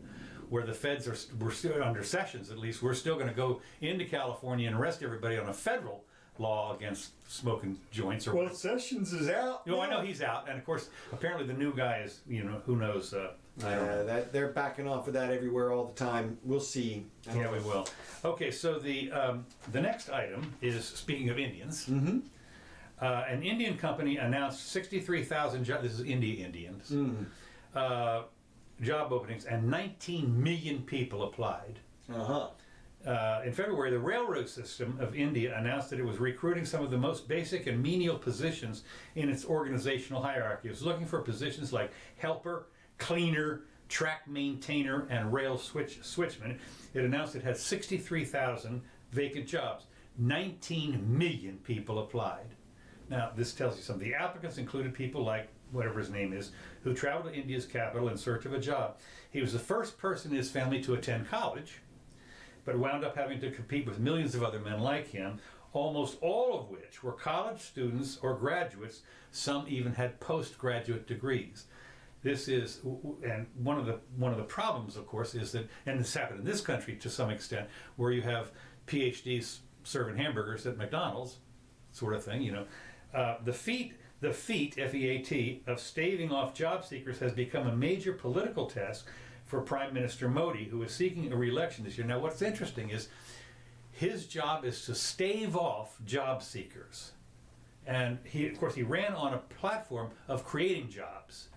B: where the feds we're still under Sessions, at least, we're still going to go into California and arrest everybody on a federal law against smoking joints. Or
A: Well, Sessions is out.
B: I know he's out, and of course, apparently the new guy is, who knows? I don't know.
A: That they're backing off of that everywhere all the time. We'll see.
B: Yeah, we will. Okay, so the next item is, speaking of Indians, an Indian company announced 63,000 jobs. This is Indians. Job openings, and 19 million people applied. In February, the railroad system of India announced that it was recruiting some of the most basic and menial positions in its organizational hierarchy. It was looking for positions like helper, cleaner, track maintainer, and rail switchman. It announced it had 63,000 vacant jobs. 19 million people applied. Now, this tells you something. The applicants included people like, whatever his name is, who traveled to India's capital in search of a job. He was the first person in his family to attend college, but wound up having to compete with millions of other men like him, almost all of which were college students or graduates. Some even had postgraduate degrees. This is, and one of the problems, of course, is that, and this happened in this country to some extent, where you have PhDs serving hamburgers at McDonald's, sort of thing. The feat, F-E-A-T, of staving off job seekers has become a major political task for Prime Minister Modi, who is seeking a re-election this year. Now, what's interesting is his job is to stave off job seekers. And he ran on a platform of creating jobs.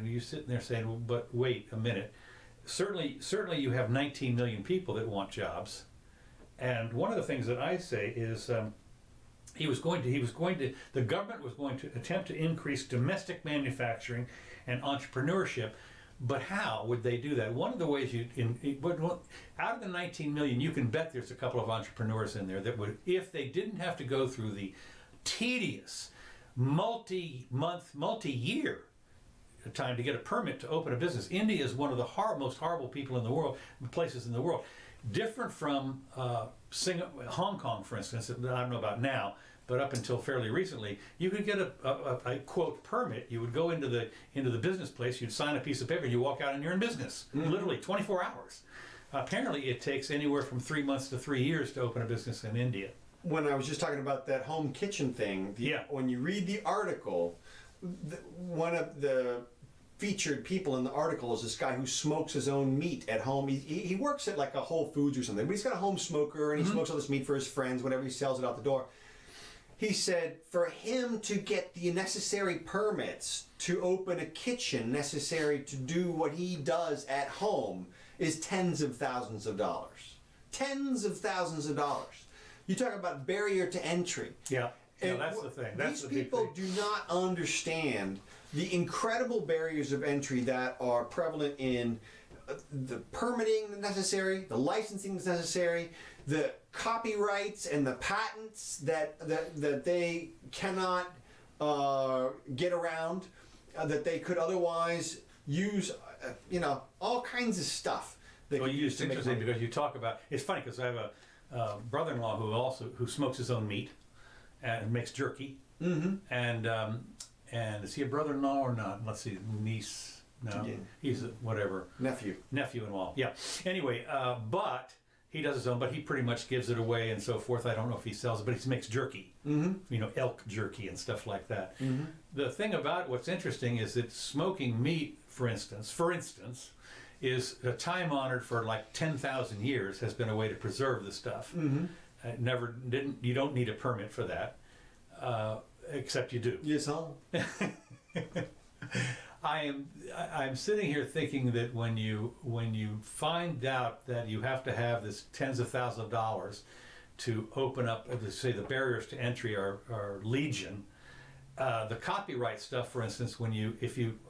B: You're sitting there saying, well, but wait a minute. Certainly you have 19 million people that want jobs. And one of the things that I say is the government was going to attempt to increase domestic manufacturing and entrepreneurship. But how would they do that? One of the ways out of the 19 million, you can bet there's a couple of entrepreneurs in there that would, if they didn't have to go through the tedious, multi-month, multi-year time to get a permit to open a business. India is one of the most horrible places in the world. Different from Hong Kong, for instance, that I don't know about now, but up until fairly recently, you could get a quote permit. You would go into the business place, you'd sign a piece of paper, and you walk out and you're in business. Literally 24 hours. Apparently, it takes anywhere from 3 months to 3 years to open a business in India.
A: When I was just talking about that home kitchen thing, when you read the article, one of the featured people in the article is this guy who smokes his own meat at home. He works at like a Whole Foods or something, but he's got a home smoker and he smokes all this meat for his friends whenever he sells it out the door. He said for him to get the necessary permits to open a kitchen necessary to do what he does at home is tens of thousands of dollars. Tens of thousands of dollars. You talk about barrier to entry.
B: Yeah. No, that's the thing.
A: These people do not understand the incredible barriers of entry that are prevalent in the permitting necessary, the licensing necessary, the copyrights and the patents that they cannot get around, that they could otherwise use, all kinds of stuff.
B: It's interesting because you talk about, it's funny because I have a brother-in-law who smokes his own meat and makes jerky. And is he a brother-in-law or not? Let's see, niece. No, he's a whatever. Nephew-in-law. Yeah. Anyway, but he does his own, but he pretty much gives it away and so forth. I don't know if he sells it, but he makes jerky. Elk jerky and stuff like that. The thing about what's interesting is that smoking meat, for instance, is time-honored for like 10,000 years, has been a way to preserve the stuff. You don't need a permit for that, except you do.
A: Yes, huh?
B: I'm sitting here thinking that when you find out that you have to have this tens of thousands of dollars to open up, say the barriers to entry are legion. The copyright stuff, for instance,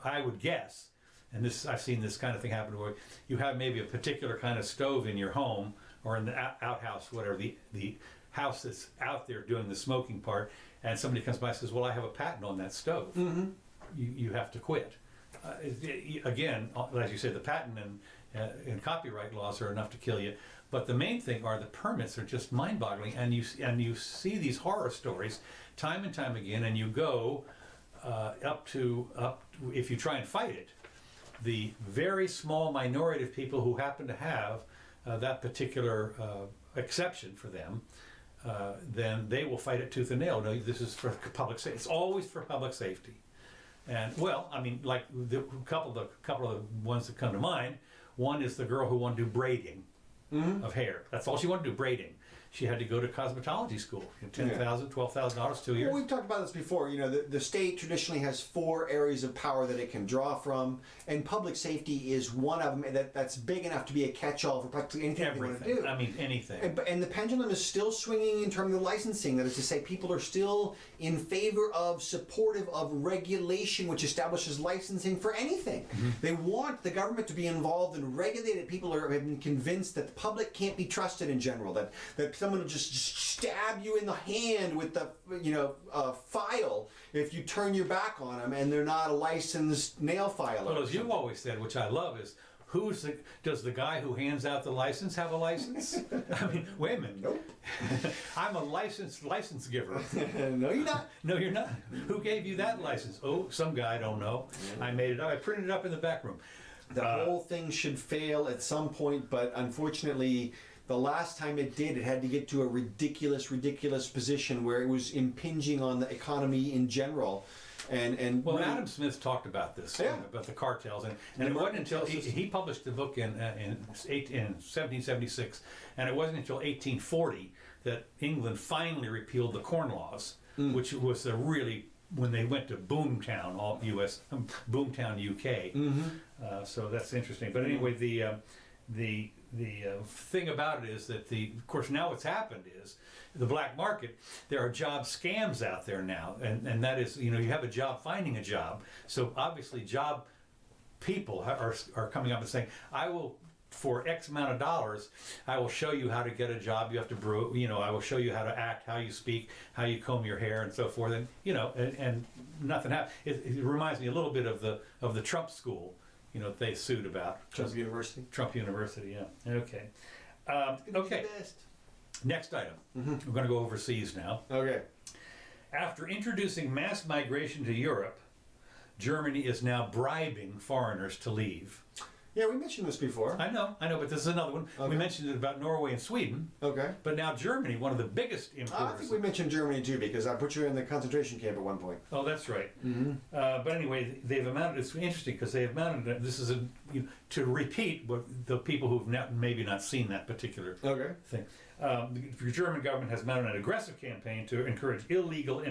B: I would guess, and I've seen this kind of thing happen where you have maybe a particular kind of stove in your home or in the outhouse, whatever, the house that's out there doing the smoking part, and somebody comes by and says, well, I have a patent on that stove. You have to quit. Again, as you say, the patent and copyright laws are enough to kill you. But the main thing are the permits are just mind-boggling, and you see these horror stories time and time again, and you go up if you try and fight it, the very small minority of people who happen to have that particular exception for them then they will fight it tooth and nail. No, this is for public safety. It's always for public safety. And well, I mean, like the couple of the ones that come to mind. One is the girl who wanted to do braiding of hair. That's all she wanted to do, braiding. She had to go to cosmetology school. $10,000, $12,000, 2 years.
A: Well, we've talked about this before. You know, the state traditionally has 4 areas of power that it can draw from, and public safety is one of them that's big enough to be a catch-all for practically anything they want to do.
B: I mean, anything.
A: And the pendulum is still swinging in terms of licensing. That is to say, people are still in favor of, supportive of regulation, which establishes licensing for anything. They want the government to be involved and regulate it. People have been convinced that the public can't be trusted in general. That someone will just stab you in the hand with the file if you turn your back on them and they're not a licensed nail filer.
B: Well, as you've always said, which I love, is does the guy who hands out the license have a license? I mean, wait a minute.
A: Nope.
B: I'm a license giver.
A: No, you're not.
B: No, you're not. Who gave you that license? Oh, some guy I don't know. I made it up. I printed it up in the back room.
A: The whole thing should fail at some point, but unfortunately, the last time it did, it had to get to a ridiculous position where it was impinging on the economy in general. And
B: well, Adam Smith talked about this, about the cartels, and it wasn't until he published the book in 1776, and it wasn't until 1840 that England finally repealed the Corn Laws, which was when they went to Boomtown, all U.S., Boomtown, UK. So that's interesting. But anyway, the thing about it is that of course now what's happened is the black market, there are job scams out there now, and that is, you have a job finding a job, so obviously job people are coming up and saying, I will, for X amount of dollars, I will show you how to get a job. You have to brew, I will show you how to act, how you speak, how you comb your hair, and so forth, and and nothing happened. It reminds me a little bit of the Trump school. They sued about.
A: Trump University?
B: Trump University, yeah. Okay. Okay. Next item. We're going to go overseas now.
A: Okay.
B: After introducing mass migration to Europe, Germany is now bribing foreigners to leave.
A: Yeah, we mentioned this before.
B: I know, but this is another one. Okay. We mentioned it about Norway and Sweden. Okay. But now Germany, one of the biggest importers.
A: I think we mentioned Germany too, because I put you in the concentration camp at one point.
B: Oh, that's right. But anyway, they've amounted, it's interesting because they have mounted, this is to repeat what the people who've maybe not seen that particular thing. The German government has mounted an aggressive campaign to encourage illegal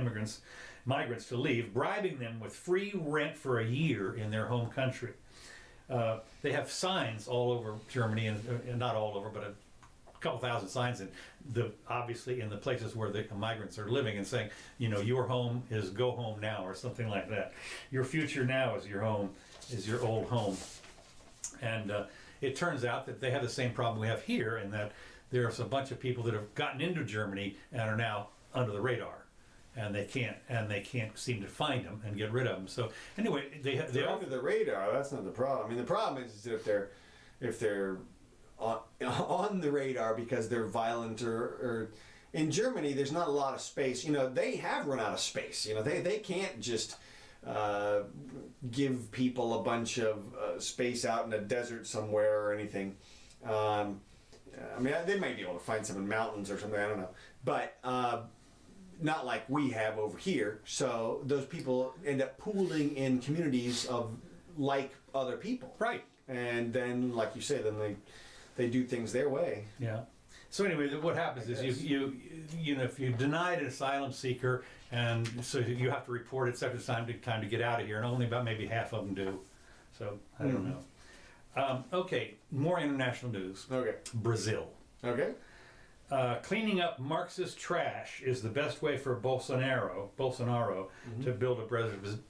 B: migrants to leave, bribing them with free rent for a year in their home country. They have signs all over Germany, and not all over, but a couple thousand signs, and obviously in the places where the migrants are living, and saying, your home is go home now, or something like that. Your future now is your home, is your old home. And it turns out that they have the same problem we have here, in that there's a bunch of people that have gotten into Germany and are now under the radar. And they can't seem to find them and get rid of them. So anyway, they're
A: under the radar. That's not the problem. I mean, the problem is that if they're on the radar because they're violent, or in Germany, there's not a lot of space. They have run out of space. They can't just give people a bunch of space out in a desert somewhere or anything. I mean, they might be able to find some in mountains or something. I don't know, but. Not like we have over here. So those people end up pooling in communities of like other people.
B: Right.
A: And then, like you say, then they do things their way.
B: Yeah. So anyway, what happens is you if you denied an asylum seeker, and so you have to report it such a time to get out of here, and only about maybe half of them do. So I don't know. Okay, more international news. Okay. Brazil. Okay. Cleaning up Marxist trash is the best way for Bolsonaro to build a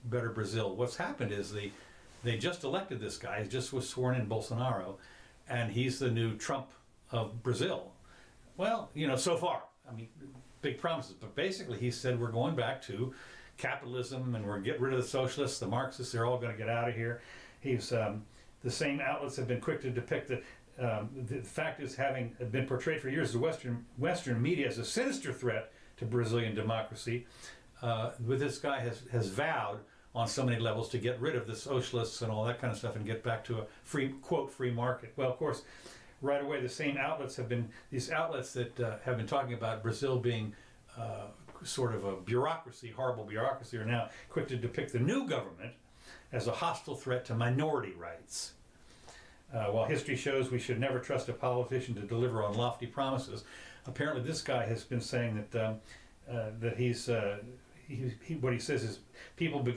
B: better Brazil. What's happened is they just elected this guy. He just was sworn in, Bolsonaro, and he's the new Trump of Brazil. Well, so far. I mean, big promises, but basically he said we're going back to capitalism, and we're getting rid of the socialists, the Marxists. They're all going to get out of here. He's the same outlets have been quick to depict that. The fact is, having been portrayed for years, the Western media as a sinister threat to Brazilian democracy, this guy has vowed on so many levels to get rid of the socialists and all that kind of stuff and get back to a free market. Well, of course, right away, the same outlets have been, these outlets that have been talking about Brazil being sort of a bureaucracy, horrible bureaucracy, are now quick to depict the new government as a hostile threat to minority rights. While history shows we should never trust a politician to deliver on lofty promises, apparently this guy has been saying that what he says is he wants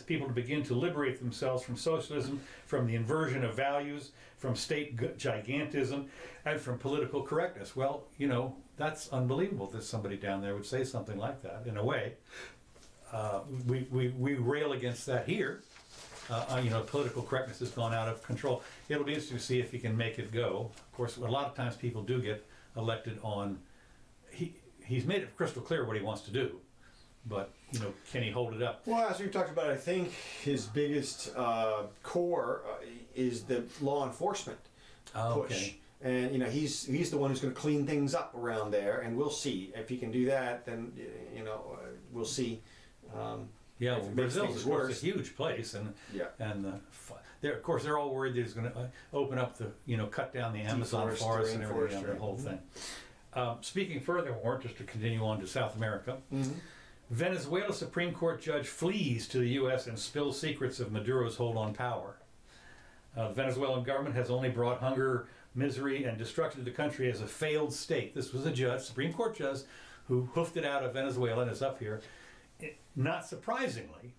B: people to begin to liberate themselves from socialism, from the inversion of values, from state gigantism, and from political correctness. Well, you know, that's unbelievable that somebody down there would say something like that. In a way, we rail against that here. You know, political correctness has gone out of control. It'll be interesting to see if he can make it go. Of course, a lot of times people do get elected on. He's made it crystal clear what he wants to do, but you know, can he hold it up?
A: Well, as we've talked about, I think his biggest core is the law enforcement push.
B: Okay.
A: And you know, he's the one who's going to clean things up around there, and we'll see if he can do that. Then you know, we'll see.
B: Yeah, well, Brazil is a huge place, and they're, of course, they're all worried that he's going to open up the, you know, cut down the Amazon forest and everything, the whole thing. Speaking furthermore, just to continue on to South America, Venezuela Supreme Court judge flees to the U.S. and spills secrets of Maduro's hold on power. The Venezuelan government has only brought hunger, misery, and destruction to the country as a failed state. This was a judge, Supreme Court judge, who hoofed it out of Venezuela and is up here. Not surprisingly,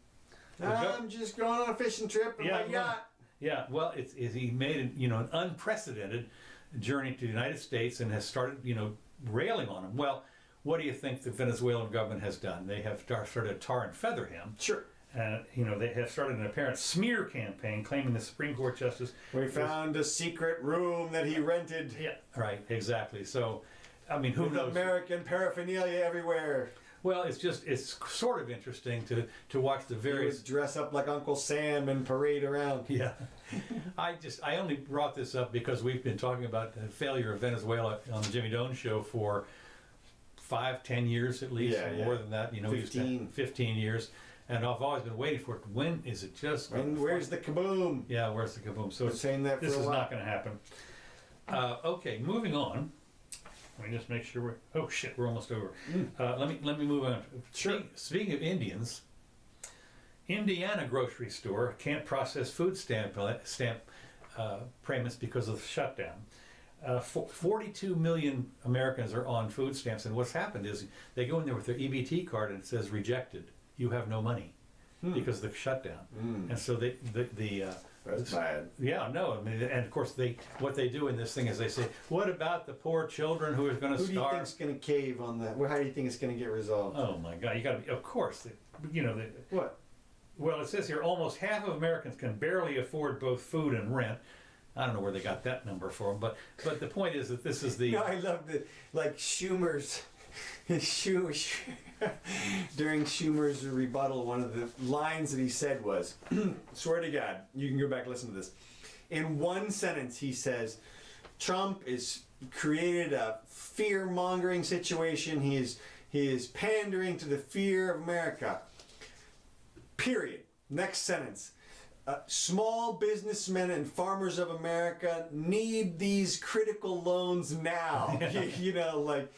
A: I'm just going on a fishing trip in my yacht.
B: Yeah, well, he made an unprecedented journey to the United States and has started, you know, railing on him. Well, what do you think the Venezuelan government has done? They have started to tar and feather him.
A: Sure.
B: And you know, they have started an apparent smear campaign claiming the Supreme Court justice.
A: We found a secret room that he rented.
B: Yeah, right, exactly. So, I mean, who knows?
A: American paraphernalia everywhere.
B: Well, it's sort of interesting to watch the various.
A: He would dress up like Uncle Sam and parade around.
B: Yeah, I only brought this up because we've been talking about the failure of Venezuela on the Jimmy Done show for 5-10 years at least, or more than that. You know, 15 years, and I've always been waiting for it. When is it just?
A: Where's the kaboom?
B: Yeah, where's the kaboom? So
A: saying that
B: this is not going to happen. Okay, moving on. Let me just make sure we're almost over. Let me move on.
A: Sure.
B: Speaking of Indians, Indiana grocery store can't process food stamp payments because of the shutdown. 42 million Americans are on food stamps, and what's happened is they go in there with their EBT card and it says rejected. You have no money because of the shutdown, and so
A: that's bad.
B: Yeah, no. I mean, and of course, what they do in this thing is they say, "What about the poor children who are going to starve?"
A: Who do you think is going to cave on that? How do you think it's going to get resolved?
B: Oh my God! You got to be. Of course,
A: what?
B: Well, it says here almost half of Americans can barely afford both food and rent. I don't know where they got that number from, but the point is that this is the.
A: No, I love Schumer's. During Schumer's rebuttal, one of the lines that he said was, swear to God, you can go back and listen to this. In one sentence, he says, Trump is created a fear-mongering situation. He is pandering to the fear of America. Period. Next sentence. Small businessmen and farmers of America need these critical loans now. You know, like...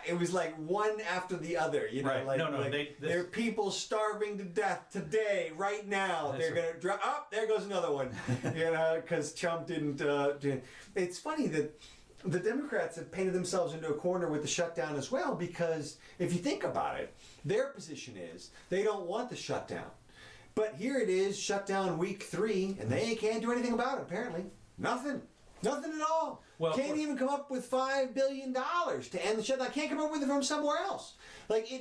A: It was like one after the other, you know.
B: Right.
A: There are people starving to death today, right now. They're going to drop. Oh, there goes another one, you know, because Trump didn't. It's funny that the Democrats have painted themselves into a corner with the shutdown as well, because if you think about it, their position is they don't want the shutdown, but here it is, shutdown week 3, and they can't do anything about it. Apparently, nothing at all.
B: Well,
A: can't even come up with $5 billion to end the shutdown. Can't come up with it from somewhere else. Like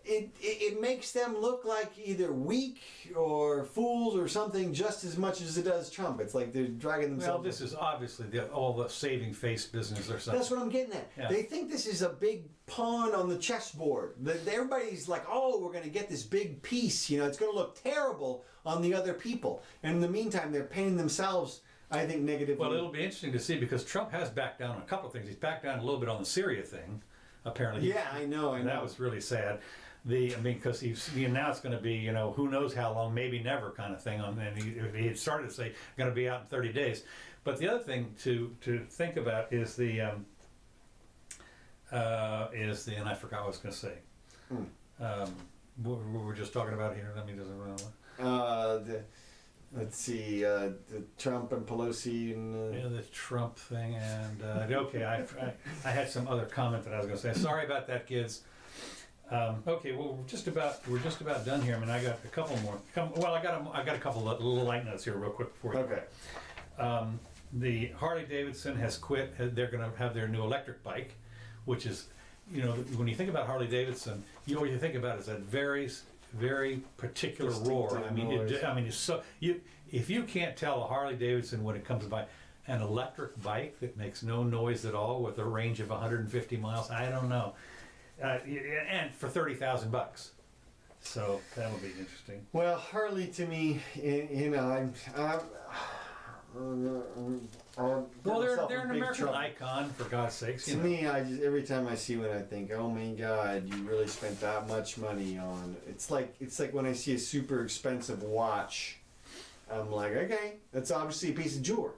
A: it makes them look like either weak or fools or something just as much as it does Trump. It's like they're dragging themselves.
B: Well, this is obviously all the saving face business or something.
A: That's what I'm getting at. Yeah. They think this is a big pawn on the chessboard. Everybody's like, oh, we're going to get this big piece. You know, it's going to look terrible on the other people. And in the meantime, they're painting themselves, I think, negatively.
B: Well, it'll be interesting to see because Trump has backed down on a couple of things. He's backed down a little bit on the Syria thing, apparently.
A: Yeah, I know.
B: That was really sad. Because now it's going to be, you know, who knows how long, maybe never kind of thing. And he had started to say, going to be out in 30 days. But the other thing to think about is the and I forgot what I was going to say. What we were just talking about here. Let me just
A: let's see, the Trump and Pelosi and
B: yeah, the Trump thing, and okay, I had some other comment that I was going to say. Sorry about that, kids. Okay, well we're just about done here. I mean, I got a couple more. I got a couple of little light notes here, real quick before we
A: okay.
B: go. The Harley Davidson has quit. They're going to have their new electric bike, which is, you know, when you think about Harley Davidson, all you think about is that very particular roar. I mean, it's so if you can't tell a Harley Davidson when it comes by an electric bike that makes no noise at all with a range of 150 miles, I don't know. And for $30,000, so that would be interesting.
A: Well, Harley to me, you know,
B: well, they're an American icon, for God's sakes.
A: To me, every time I see one, I think, oh my God, you really spent that much money on. It's like when I see a super expensive watch, I'm like, okay, that's obviously a piece of jewelry,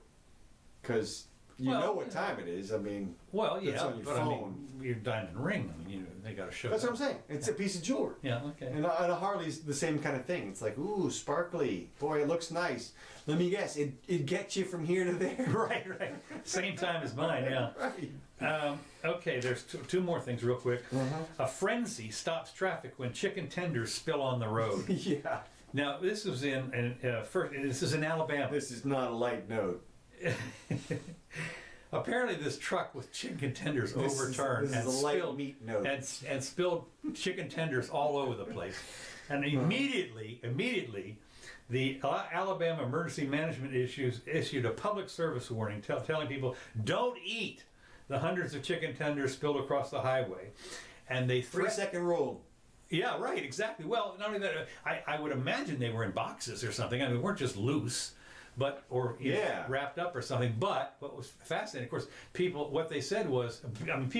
A: because you know what time it is. I mean,
B: well, yeah,
A: on your
B: but
A: phone.
B: I mean, your diamond ring. I mean, they got to show.
A: That's what I'm saying. It's a piece of jewelry.
B: Yeah, okay.
A: And a Harley's the same kind of thing. It's like, ooh, sparkly. Boy, it looks nice. Let me guess, it gets you from here to there.
B: Right. Same time as mine, yeah.
A: Right.
B: Okay, there's two more things real quick. A frenzy stops traffic when chicken tenders spill on the road.
A: Yeah.
B: Now, this was this is in Alabama.
A: This is not a light note.
B: Apparently, this truck with chicken tenders overturned
A: this is a light meat note.
B: and spilled chicken tenders all over the place. And immediately, the Alabama Emergency Management issued a public service warning telling people, don't eat the hundreds of chicken tenders spilled across the highway. And they
A: 3-second rule.
B: Yeah, right, exactly. Well, not only that, I would imagine they were in boxes or something. I mean, they weren't just loose, but wrapped up or something. But what was fascinating, of course, what they said was, I mean,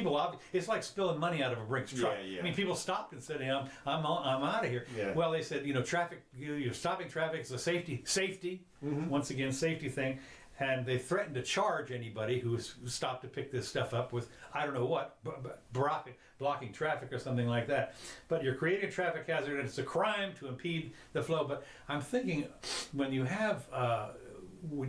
B: it's like spilling money out of a Brinks truck.
A: Yeah.
B: I mean, people stopped and said, I'm out of here. Yeah. Well, they said, traffic, stopping traffic is a safety, once again, safety thing. And they threatened to charge anybody who stopped to pick this stuff up with, I don't know what, blocking traffic or something like that. But you're creating a traffic hazard, and it's a crime to impede the flow. But I'm thinking, when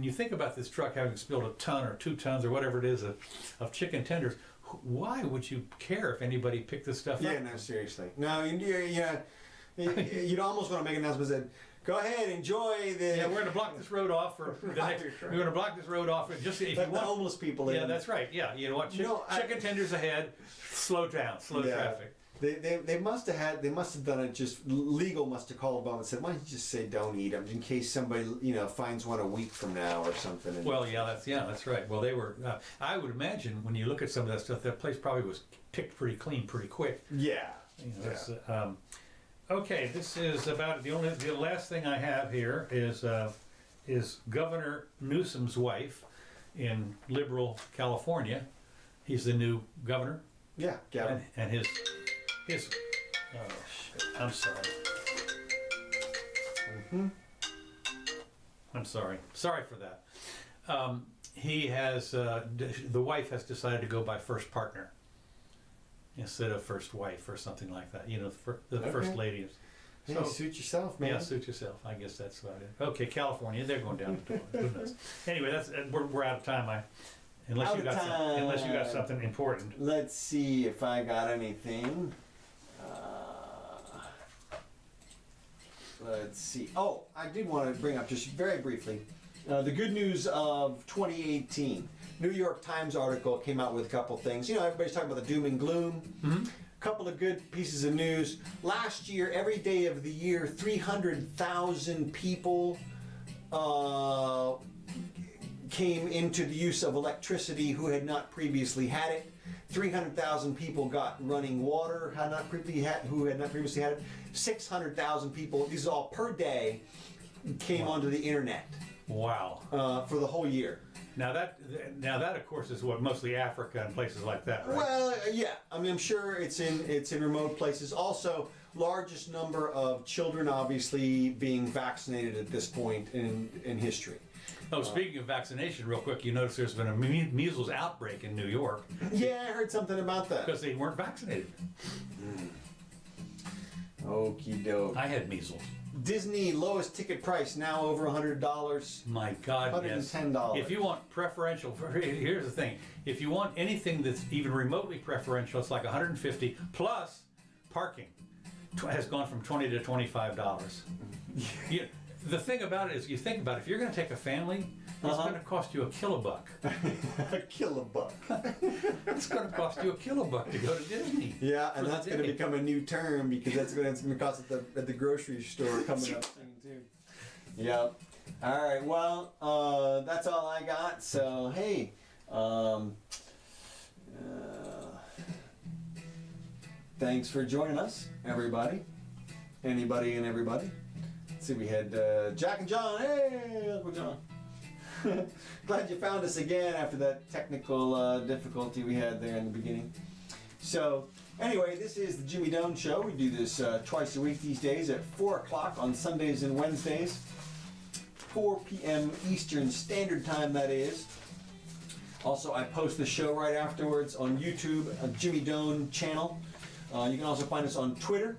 B: you think about this truck having spilled a ton or 2 tons or whatever it is of chicken tenders, why would you care if anybody picked this stuff up?
A: Yeah, no, seriously. No, you'd almost want to make an announcement that, go ahead, enjoy the.
B: Yeah, we're going to block this road off for the next. We're going to block this road off for just if you want
A: the homeless people in.
B: Yeah, that's right. Yeah, you know what? Chicken tenders ahead. Slow traffic.
A: They must have done it. Just legal must have called them and said, why don't you just say don't eat them in case somebody finds one a week from now or something. And
B: well, that's right. Well, they were. I would imagine when you look at some of that stuff, that place probably was picked pretty clean, pretty quick.
A: Yeah.
B: Okay, this is about the last thing I have here is Governor Newsom's wife in liberal California. He's the new governor.
A: Yeah, Gavin.
B: And his oh shit, I'm sorry. I'm sorry. Sorry for that. He has the wife has decided to go by first partner instead of first wife or something like that. The first lady is.
A: So, suit yourself, man.
B: Yeah, suit yourself. I guess that's about it. Okay, California, they're going down the door. Who knows? Anyway, we're out of time. Unless you got something important.
A: Let's see if I got anything. Let's see. Oh, I did want to bring up just very briefly the good news of 2018. New York Times article came out with a couple things. Everybody's talking about the doom and gloom. Mm-hmm. Couple of good pieces of news. Last year, every day of the year, 300,000 people came into the use of electricity who had not previously had it. 300,000 people got running water who had not previously had it. 600,000 people, these are all per day, came onto the internet.
B: Wow.
A: For the whole year.
B: Now that of course is what mostly Africa and places like that, right?
A: Well, yeah. I mean, I'm sure it's in remote places. Also, largest number of children obviously being vaccinated at this point in history.
B: Oh, speaking of vaccination, real quick, you notice there's been a measles outbreak in New York
A: Yeah, I heard something about that.
B: because they weren't vaccinated.
A: Okie doke.
B: I had measles.
A: Disney lowest ticket price now over $100.
B: My God, yes.
A: $110.
B: If you want preferential, here's the thing. If you want anything that's even remotely preferential, it's like $150 plus parking has gone from $20 to $25. The thing about it is, you think about it, if you're going to take a family, it's going to cost you $1.
A: A kilobuck.
B: It's going to cost you $1 to go to Disney.
A: Yeah, and that's going to become a new term because that's going to cost at the grocery store coming up soon too. Yep. All right. Well, that's all I got. So hey, thanks for joining us, everybody, anybody, and everybody. Let's see, we had Jack and John. Hey, Uncle John. Glad you found us again after that technical difficulty we had there in the beginning. So, anyway, this is the Jimmy Doan Show. We do this twice a week these days at 4 o'clock on Sundays and Wednesdays. 4 p.m. Eastern Standard Time, that is. Also, I post the show right afterwards on YouTube, Jimmy Doan channel. You can also find us on Twitter.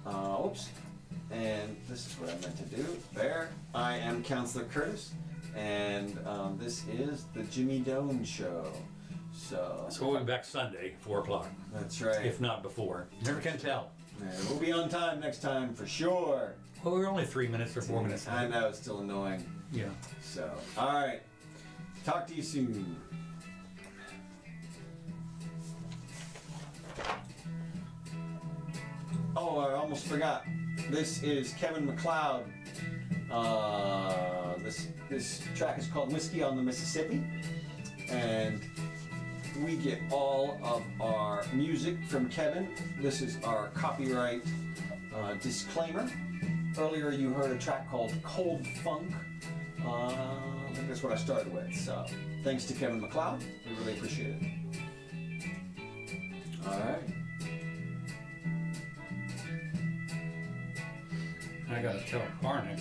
A: Oops. And this is what I meant to do. There. I am Counselor Curtis. And this is the Jimmy Doan Show. So
B: we'll be back Sunday, 4 o'clock.
A: That's right.
B: If not before. Never can tell.
A: Yeah, we'll be on time next time for sure.
B: Well, we're only 3 minutes or 4 minutes.
A: I know, it's still annoying.
B: Yeah.
A: So, all right. Talk to you soon. Oh, I almost forgot. This is Kevin MacLeod. This track is called Whiskey on the Mississippi, and we get all of our music from Kevin. This is our copyright disclaimer. Earlier you heard a track called Cold Funk. I think that's what I started with. So thanks to Kevin MacLeod. We really appreciate it. All right.
B: I gotta tell Barnick